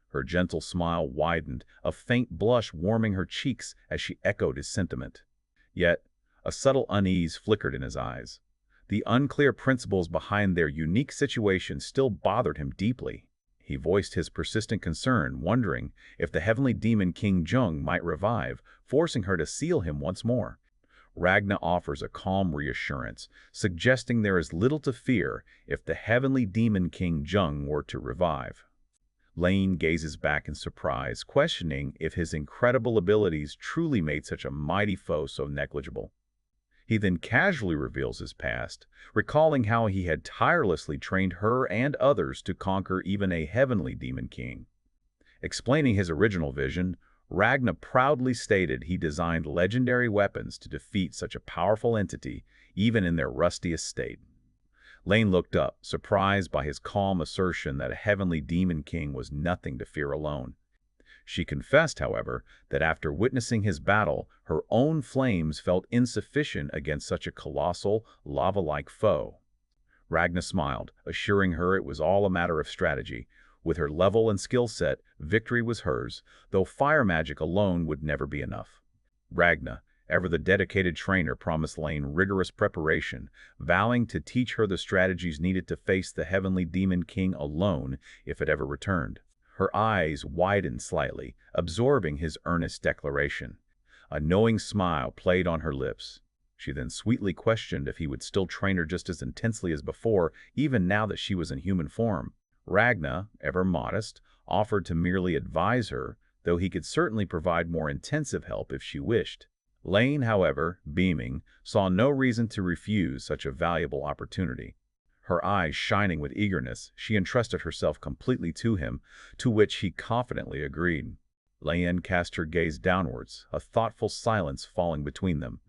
Her gentle smile widened, a faint blush warming her cheeks as she echoed his sentiment. Yet, a subtle unease flickered in his eyes. The unclear principles behind their unique situation still bothered him deeply. He voiced his persistent concern, wondering if the heavenly demon King Jung might revive, forcing her to seal him once more. Ragna offers a calm reassurance, suggesting there is little to fear if the heavenly demon King Jung were to revive. Rein gazes back in surprise, questioning if his incredible abilities truly made such a mighty foe so negligible. He then casually reveals his past, recalling how he had tirelessly trained her and others to conquer even a heavenly demon king. Explaining his original vision, Ragna proudly stated he designed legendary weapons to defeat such a powerful entity, even in their rustiest state. Rein looked up, surprised by his calm assertion that a heavenly demon king was nothing to fear alone. She confessed, however, that after witnessing his battle, her own flames felt insufficient against such a colossal, lava-like foe. Ragna smiled, assuring her it was all a matter of strategy. With her level and skill set, victory was hers, though fire magic alone would never be enough. Ragna, ever the dedicated trainer, promised Rein rigorous preparation, vowing to teach her the strategies needed to face the heavenly demon king alone if it ever returned. Her eyes widened slightly, absorbing his earnest declaration. A knowing smile played on her lips. She then sweetly questioned if he would still train her just as intensely as before, even now that she was in human form. Ragna, ever modest, offered to merely advise her, though he could certainly provide more intensive help if she wished. Rein, however, beaming, saw no reason to refuse such a valuable opportunity. Her eyes shining with eagerness, she entrusted herself completely to him, to which he confidently agreed. Rein cast her gaze downwards, a thoughtful silence falling between them.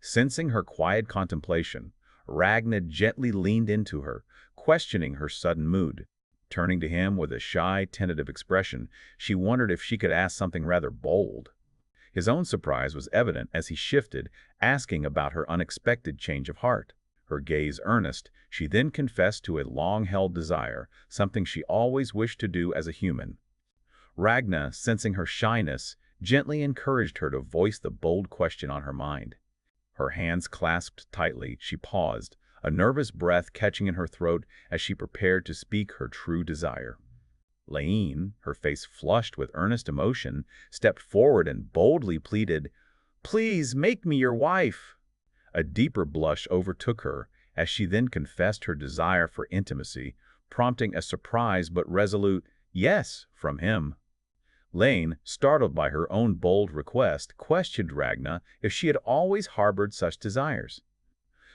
Sensing her quiet contemplation, Ragna gently leaned into her, questioning her sudden mood. Turning to him with a shy, tentative expression, she wondered if she could ask something rather bold. His own surprise was evident as he shifted, asking about her unexpected change of heart. Her gaze earnest, she then confessed to a long-held desire, something she always wished to do as a human. Ragna, sensing her shyness, gently encouraged her to voice the bold question on her mind. Her hands clasped tightly, she paused, a nervous breath catching in her throat as she prepared to speak her true desire. Rein, her face flushed with earnest emotion, stepped forward and boldly pleaded, "Please make me your wife." A deeper blush overtook her as she then confessed her desire for intimacy, prompting a surprised but resolute "yes" from him. Rein, startled by her own bold request, questioned Ragna if she had always harbored such desires.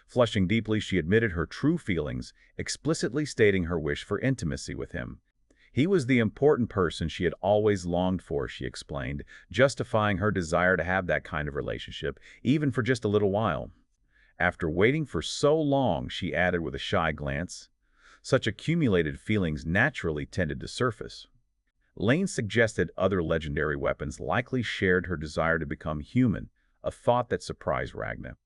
Flushing deeply, she admitted her true feelings, explicitly stating her wish for intimacy with him. He was the important person she had always longed for, she explained, justifying her desire to have that kind of relationship, even for just a little while. After waiting for so long, she added with a shy glance, such accumulated feelings naturally tended to surface. Rein suggested other legendary weapons likely shared her desire to become human, a thought that surprised Ragna.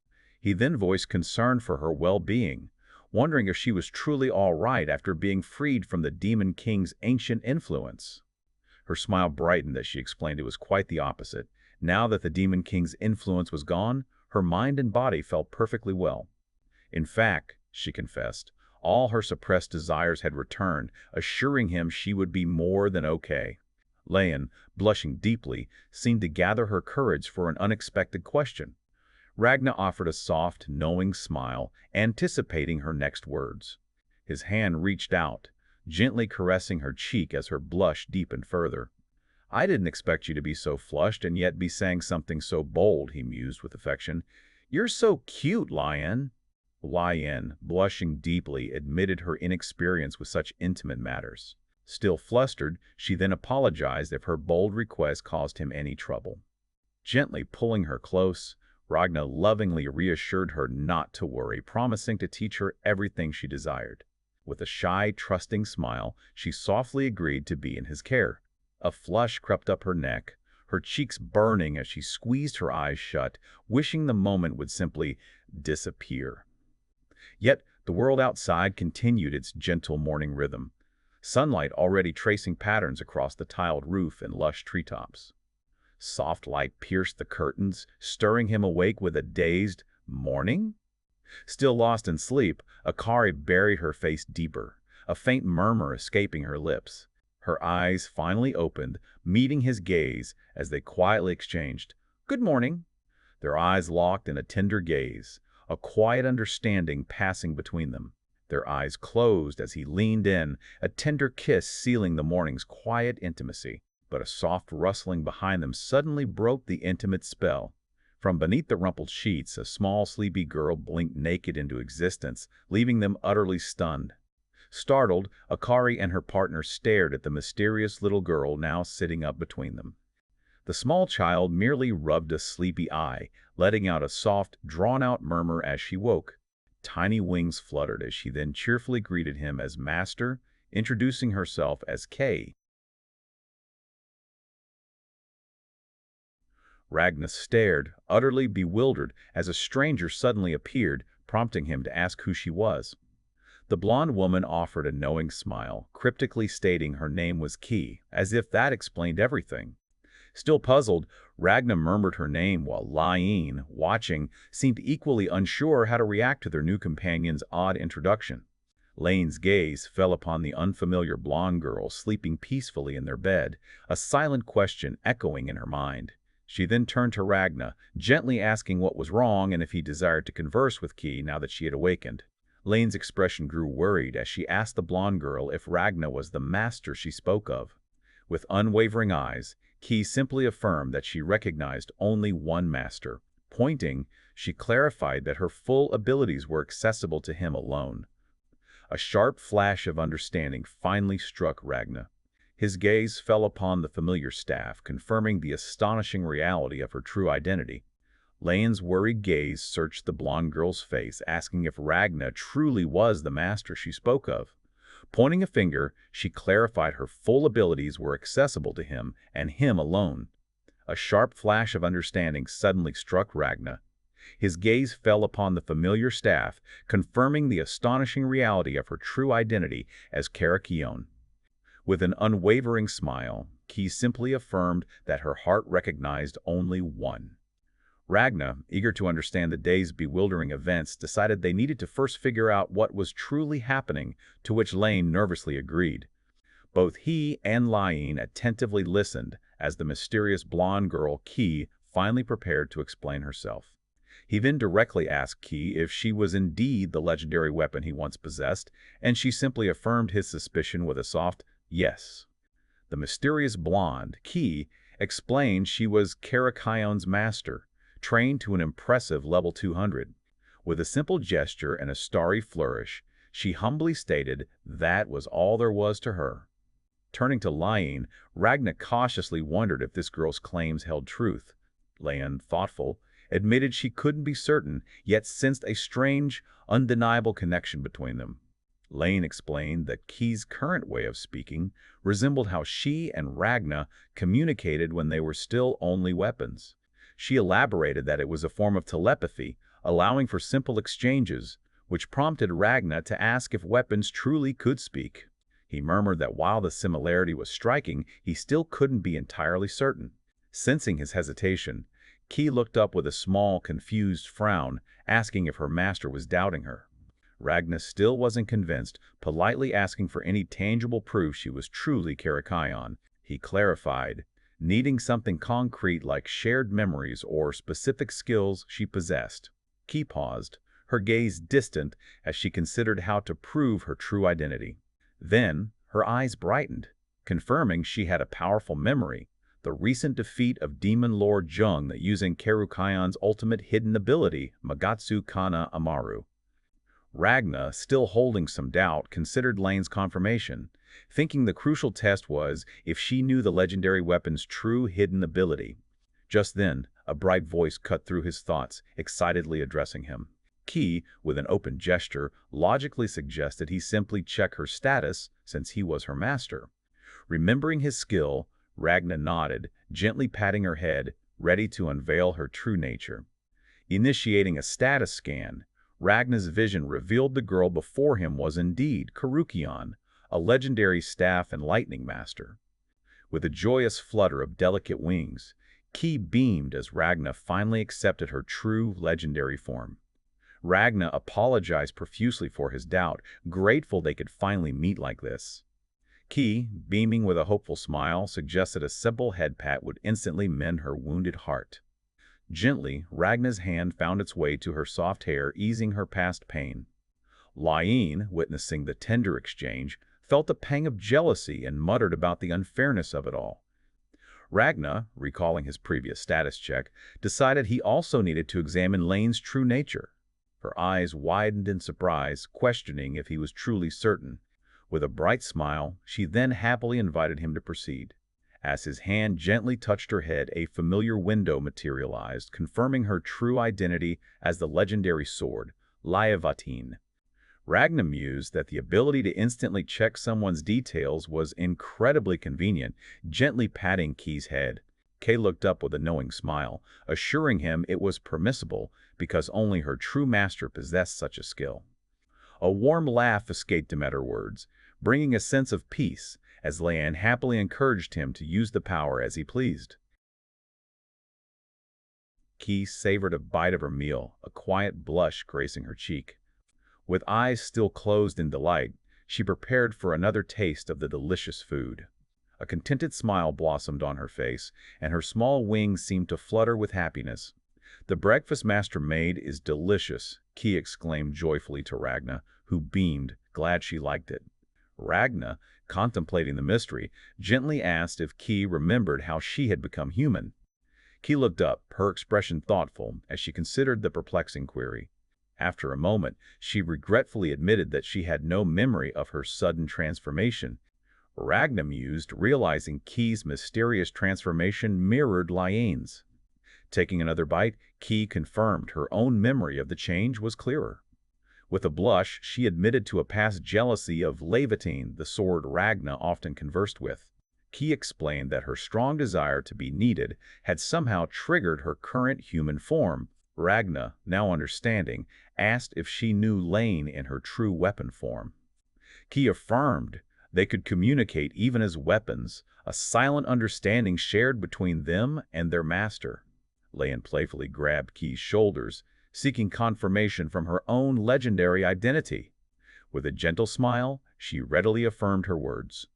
He then voiced concern for her well-being, wondering if she was truly all right after being freed from the Demon King's ancient influence. Her smile brightened as she explained it was quite the opposite. Now that the Demon King's influence was gone, her mind and body felt perfectly well. In fact, she confessed, all her suppressed desires had returned, assuring him she would be more than okay. Rein, blushing deeply, seemed to gather her courage for an unexpected question. Ragna offered a soft, knowing smile, anticipating her next words. His hand reached out, gently caressing her cheek as her blush deepened further. "I didn't expect you to be so flushed and yet be saying something so bold," he mused with affection. "You're so cute, Rein." Rein, blushing deeply, admitted her inexperience with such intimate matters. Still flustered, she then apologized if her bold request caused him any trouble. Gently pulling her close, Ragna lovingly reassured her not to worry, promising to teach her everything she desired. With a shy, trusting smile, she softly agreed to be in his care. A flush crept up her neck, her cheeks burning as she squeezed her eyes shut, wishing the moment would simply disappear. Yet the world outside continued its gentle morning rhythm, sunlight already tracing patterns across the tiled roof and lush treetops. Soft light pierced the curtains, stirring him awake with a dazed, "Morning?" Still lost in sleep, Akari buried her face deeper, a faint murmur escaping her lips. Her eyes finally opened, meeting his gaze as they quietly exchanged, "Good morning." Their eyes locked in a tender gaze, a quiet understanding passing between them. Their eyes closed as he leaned in, a tender kiss sealing the morning's quiet intimacy. But a soft rustling behind them suddenly broke the intimate spell. From beneath the rumpled sheets, a small, sleepy girl blinked naked into existence, leaving them utterly stunned. Startled, Akari and her partner stared at the mysterious little girl now sitting up between them. The small child merely rubbed a sleepy eye, letting out a soft, drawn-out murmur as she woke. Tiny wings fluttered as she then cheerfully greeted him as Master, introducing herself as Kei. Ragna stared, utterly bewildered, as a stranger suddenly appeared, prompting him to ask who she was. The blonde woman offered a knowing smile, cryptically stating her name was Kei, as if that explained everything. Still puzzled, Ragna murmured her name while Rein, watching, seemed equally unsure how to react to their new companion's odd introduction. Rein's gaze fell upon the unfamiliar blonde girl sleeping peacefully in their bed, a silent question echoing in her mind. She then turned to Ragna, gently asking what was wrong and if he desired to converse with Kei now that she had awakened. Rein's expression grew worried as she asked the blonde girl if Ragna was the master she spoke of. With unwavering eyes, Kei simply affirmed that she recognized only one master. Pointing, she clarified that her full abilities were accessible to him alone. A sharp flash of understanding finally struck Ragna. His gaze fell upon the familiar staff, confirming the astonishing reality of her true identity. Rein's worried gaze searched the blonde girl's face, asking if Ragna truly was the master she spoke of. Pointing a finger, she clarified her full abilities were accessible to him, and him alone. A sharp flash of understanding suddenly struck Ragna. His gaze fell upon the familiar staff, confirming the astonishing reality of her true identity as Kajishi. With an unwavering smile, Kei simply affirmed that her heart recognized only one. Ragna, eager to understand the day's bewildering events, decided they needed to first figure out what was truly happening, to which Rein nervously agreed. Both he and Rein attentively listened as the mysterious blonde girl Kei finally prepared to explain herself. He then directly asked Kei if she was indeed the legendary weapon he once possessed, and she simply affirmed his suspicion with a soft yes. The mysterious blonde, Kei, explained she was Karakion's master, trained to an impressive level 200. With a simple gesture and a starry flourish, she humbly stated that was all there was to her. Turning to Rein, Ragna cautiously wondered if this girl's claims held truth. Rein, thoughtful, admitted she couldn't be certain, yet sensed a strange, undeniable connection between them. Rein explained that Kei's current way of speaking resembled how she and Ragna communicated when they were still only weapons. She elaborated that it was a form of telepathy, allowing for simple exchanges, which prompted Ragna to ask if weapons truly could speak. He murmured that while the similarity was striking, he still couldn't be entirely certain. Sensing his hesitation, Ki looked up with a small, confused frown, asking if her master was doubting her. Ragna still wasn't convinced, politely asking for any tangible proof she was truly Karakaion. He clarified, needing something concrete like shared memories or specific skills she possessed. Ki paused, her gaze distant as she considered how to prove her true identity. Then, her eyes brightened, confirming she had a powerful memory, the recent defeat of Demon Lord Jung using Karukaion's ultimate hidden ability, Magatsu Kana Amaru. Ragna, still holding some doubt, considered Lane's confirmation, thinking the crucial test was if she knew the legendary weapon's true hidden ability. Just then, a bright voice cut through his thoughts, excitedly addressing him. Ki, with an open gesture, logically suggested he simply check her status since he was her master. Remembering his skill, Ragna nodded, gently patting her head, ready to unveil her true nature. Initiating a status scan, Ragna's vision revealed the girl before him was indeed Karukion, a legendary staff and lightning master. With a joyous flutter of delicate wings, Ki beamed as Ragna finally accepted her true legendary form. Ragna apologized profusely for his doubt, grateful they could finally meet like this. Ki, beaming with a hopeful smile, suggested a simple head pat would instantly mend her wounded heart. Gently, Ragna's hand found its way to her soft hair, easing her past pain. Rein, witnessing the tender exchange, felt a pang of jealousy and muttered about the unfairness of it all. Ragna, recalling his previous status check, decided he also needed to examine Lane's true nature. Her eyes widened in surprise, questioning if he was truly certain. With a bright smile, she then happily invited him to proceed. As his hand gently touched her head, a familiar window materialized, confirming her true identity as the legendary sword, Reyvatein. Ragna mused that the ability to instantly check someone's details was incredibly convenient, gently patting Ki's head. Kay looked up with a knowing smile, assuring him it was permissible because only her true master possessed such a skill. A warm laugh escaped him at her words, bringing a sense of peace, as Leanne happily encouraged him to use the power as he pleased. Ki savored a bite of her meal, a quiet blush gracing her cheek. With eyes still closed in delight, she prepared for another taste of the delicious food. A contented smile blossomed on her face, and her small wings seemed to flutter with happiness. "The breakfast Master made is delicious," Ki exclaimed joyfully to Ragna, who beamed, glad she liked it. Ragna, contemplating the mystery, gently asked if Ki remembered how she had become human. Ki looked up, her expression thoughtful, as she considered the perplexing query. After a moment, she regretfully admitted that she had no memory of her sudden transformation. Ragna mused, realizing Ki's mysterious transformation mirrored Liane's. Taking another bite, Ki confirmed her own memory of the change was clearer. With a blush, she admitted to a past jealousy of Reyvatein, the sword Ragna often conversed with. Ki explained that her strong desire to be needed had somehow triggered her current human form. Ragna, now understanding, asked if she knew Lane in her true weapon form. Ki affirmed they could communicate even as weapons, a silent understanding shared between them and their master. Lane playfully grabbed Ki's shoulders, seeking confirmation from her own legendary identity. With a gentle smile, she readily affirmed her words.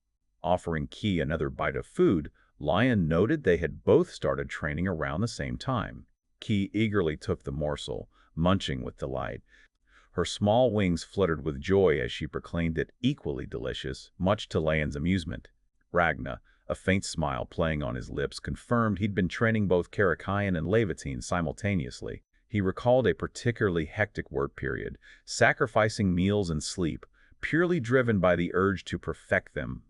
Offering Ki another bite of food, Lion noted they had both started training around the same time. Ki eagerly took the morsel, munching with delight. Her small wings fluttered with joy as she proclaimed it equally delicious, much to Lion's amusement. Ragna, a faint smile playing on his lips, confirmed he'd been training both Karakaion and Reyvatein simultaneously. He recalled a particularly hectic work period, sacrificing meals and sleep, purely driven by the urge to perfect them.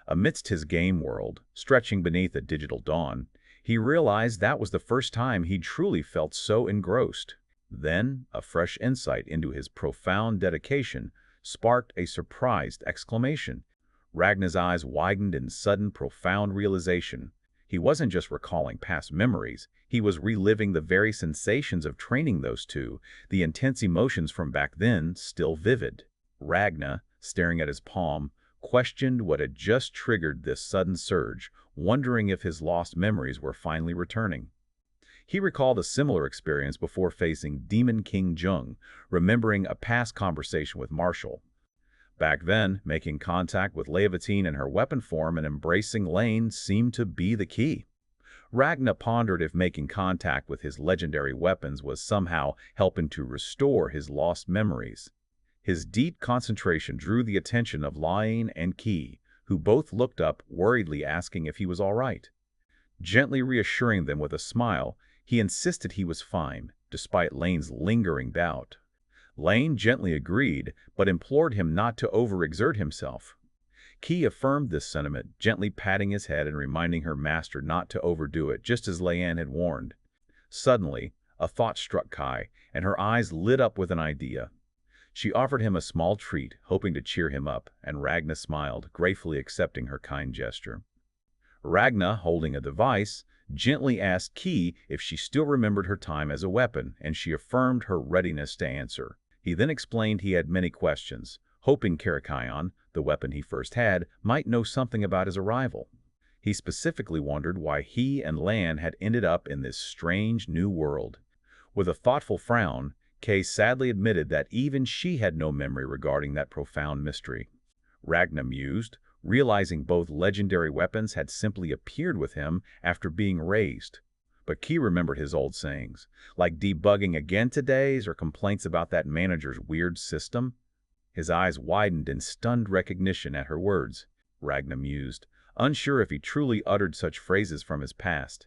Amidst his game world, stretching beneath a digital dawn, he realized that was the first time he'd truly felt so engrossed. Then, a fresh insight into his profound dedication sparked a surprised exclamation. Ragna's eyes widened in sudden, profound realization. He wasn't just recalling past memories, he was reliving the very sensations of training those two, the intense emotions from back then still vivid. Ragna, staring at his palm, questioned what had just triggered this sudden surge, wondering if his lost memories were finally returning. He recalled a similar experience before facing Demon King Jung, remembering a past conversation with Marshall. Back then, making contact with Reyvatein in her weapon form and embracing Lane seemed to be the key. Ragna pondered if making contact with his legendary weapons was somehow helping to restore his lost memories. His deep concentration drew the attention of Lane and Ecchi, who both looked up, worriedly asking if he was all right. Gently reassuring them with a smile, he insisted he was fine, despite Lane's lingering doubt. Lane gently agreed, but implored him not to overexert himself. Ecchi affirmed this sentiment, gently patting his head and reminding her master not to overdo it, just as Lane had warned. Suddenly, a thought struck Kai, and her eyes lit up with an idea. She offered him a small treat, hoping to cheer him up, and Ragna smiled, gratefully accepting her kind gesture. Ragna, holding a device, gently asked Ecchi if she still remembered her time as a weapon, and she affirmed her readiness to answer. He then explained he had many questions, hoping Karakaion, the weapon he first had, might know something about his arrival. He specifically wondered why he and Lan had ended up in this strange new world. With a thoughtful frown, Kay sadly admitted that even she had no memory regarding that profound mystery. Ragna mused, realizing both legendary weapons had simply appeared with him after being raised. But Ecchi remembered his old sayings, like debugging again today's or complaints about that manager's weird system. His eyes widened in stunned recognition at her words. Ragna mused, unsure if he truly uttered such phrases from his past.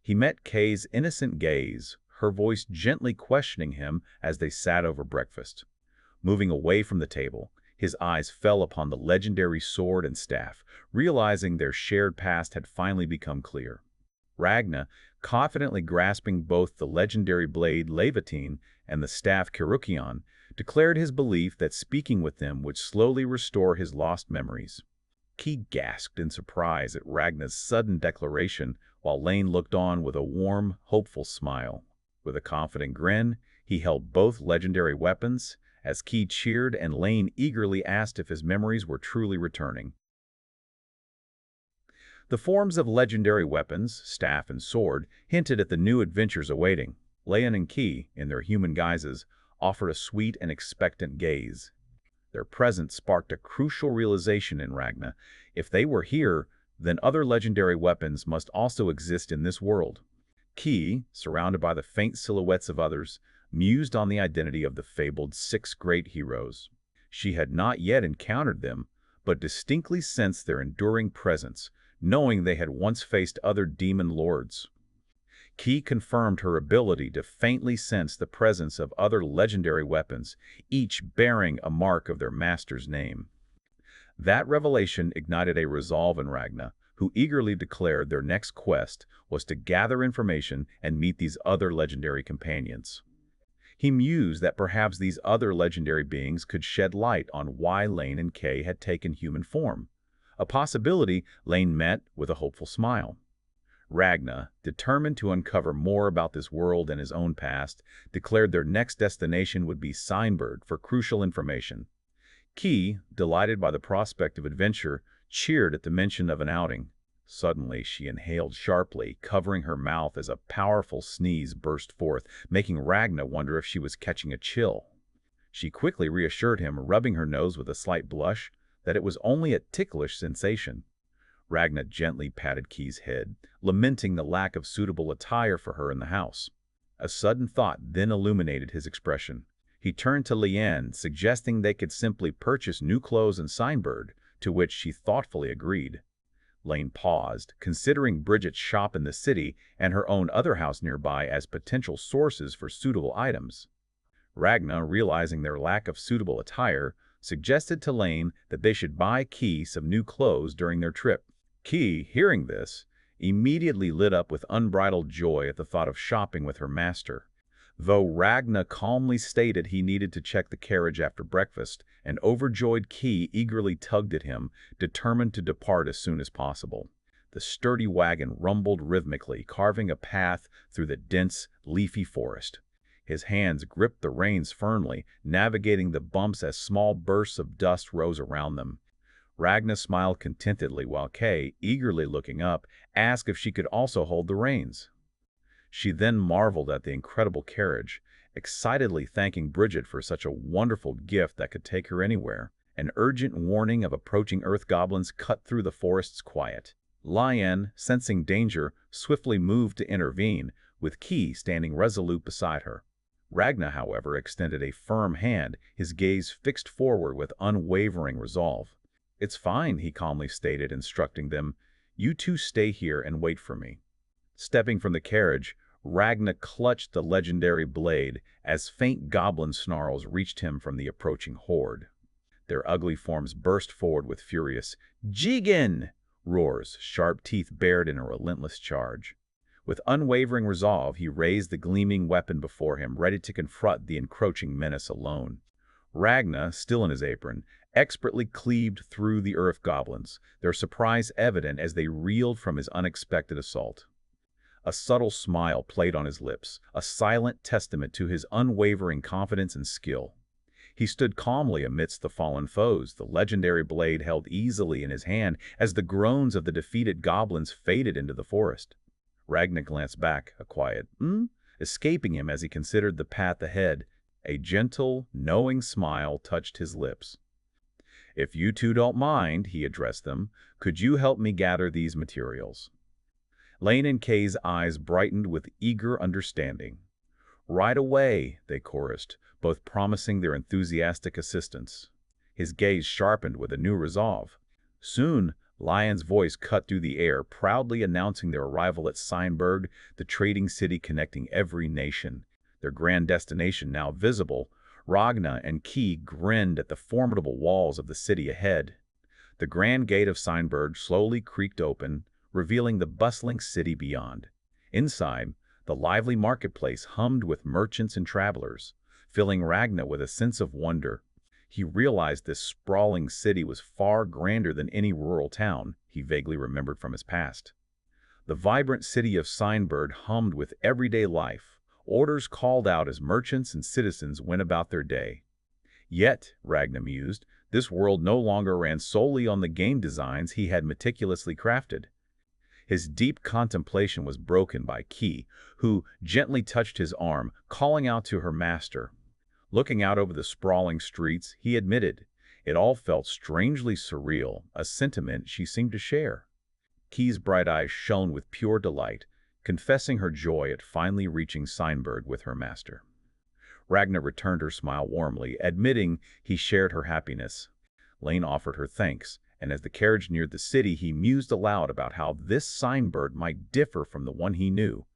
He met Kay's innocent gaze, her voice gently questioning him as they sat over breakfast. Moving away from the table, his eyes fell upon the legendary sword and staff, realizing their shared past had finally become clear. Ragna, confidently grasping both the legendary blade Reyvatein and the staff Karukion, declared his belief that speaking with them would slowly restore his lost memories. Ecchi gasped in surprise at Ragna's sudden declaration, while Lane looked on with a warm, hopeful smile. With a confident grin, he held both legendary weapons, as Ecchi cheered and Lane eagerly asked if his memories were truly returning. The forms of legendary weapons, staff and sword, hinted at the new adventures awaiting. Lane and Ecchi, in their human guises, offered a sweet and expectant gaze. Their presence sparked a crucial realization in Ragna. If they were here, then other legendary weapons must also exist in this world. Ecchi, surrounded by the faint silhouettes of others, mused on the identity of the fabled 6 great heroes. She had not yet encountered them, but distinctly sensed their enduring presence, knowing they had once faced other demon lords. Ecchi confirmed her ability to faintly sense the presence of other legendary weapons, each bearing a mark of their master's name. That revelation ignited a resolve in Ragna, who eagerly declared their next quest was to gather information and meet these other legendary companions. He mused that perhaps these other legendary beings could shed light on why Lane and Kay had taken human form, a possibility Lane met with a hopeful smile. Ragna, determined to uncover more about this world and his own past, declared their next destination would be Signbird for crucial information. Ecchi, delighted by the prospect of adventure, cheered at the mention of an outing. Suddenly, she inhaled sharply, covering her mouth as a powerful sneeze burst forth, making Ragna wonder if she was catching a chill. She quickly reassured him, rubbing her nose with a slight blush, that it was only a ticklish sensation. Ragna gently patted Ecchi's head, lamenting the lack of suitable attire for her in the house. A sudden thought then illuminated his expression. He turned to Lian, suggesting they could simply purchase new clothes in Signbird, to which she thoughtfully agreed. Lane paused, considering Bridget's shop in the city and her own other house nearby as potential sources for suitable items. Ragna, realizing their lack of suitable attire, suggested to Lane that they should buy Ecchi some new clothes during their trip. Ecchi, hearing this, immediately lit up with unbridled joy at the thought of shopping with her master. Though Ragna calmly stated he needed to check the carriage after breakfast, an overjoyed Ecchi eagerly tugged at him, determined to depart as soon as possible. The sturdy wagon rumbled rhythmically, carving a path through the dense, leafy forest. His hands gripped the reins firmly, navigating the bumps as small bursts of dust rose around them. Ragna smiled contentedly while Kay, eagerly looking up, asked if she could also hold the reins. She then marveled at the incredible carriage, excitedly thanking Bridget for such a wonderful gift that could take her anywhere. An urgent warning of approaching earth goblins cut through the forest's quiet. Lion, sensing danger, swiftly moved to intervene, with Key standing resolute beside her. Ragna, however, extended a firm hand, his gaze fixed forward with unwavering resolve. "It's fine," he calmly stated, instructing them. "You two stay here and wait for me." Stepping from the carriage, Ragna clutched the legendary blade as faint goblin snarls reached him from the approaching horde. Their ugly forms burst forward with furious "Jigen!" roars, sharp teeth bared in a relentless charge. With unwavering resolve, he raised the gleaming weapon before him, ready to confront the encroaching menace alone. Ragna, still in his apron, expertly cleaved through the earth goblins, their surprise evident as they reeled from his unexpected assault. A subtle smile played on his lips, a silent testament to his unwavering confidence and skill. He stood calmly amidst the fallen foes, the legendary blade held easily in his hand as the groans of the defeated goblins faded into the forest. Ragna glanced back, a quiet escaping him as he considered the path ahead. A gentle, knowing smile touched his lips. "If you two don't mind," he addressed them, "could you help me gather these materials?" Lane and Kay's eyes brightened with eager understanding. "Right away," they chorused, both promising their enthusiastic assistance. His gaze sharpened with a new resolve. Soon, Lion's voice cut through the air, proudly announcing their arrival at Seinberg, the trading city connecting every nation. Their grand destination now visible, Ragna and Key grinned at the formidable walls of the city ahead. The grand gate of Seinberg slowly creaked open, revealing the bustling city beyond. Inside, the lively marketplace hummed with merchants and travelers, filling Ragna with a sense of wonder. He realized this sprawling city was far grander than any rural town he vaguely remembered from his past. The vibrant city of Seinberg hummed with everyday life. Orders called out as merchants and citizens went about their day. Yet, Ragna mused, this world no longer ran solely on the game designs he had meticulously crafted. His deep contemplation was broken by Key, who gently touched his arm, calling out to her master. Looking out over the sprawling streets, he admitted, it all felt strangely surreal, a sentiment she seemed to share. Key's bright eyes shone with pure delight, confessing her joy at finally reaching Seinberg with her master. Ragna returned her smile warmly, admitting he shared her happiness. Lane offered her thanks, and as the carriage neared the city, he mused aloud about how this Seinberg might differ from the one he knew.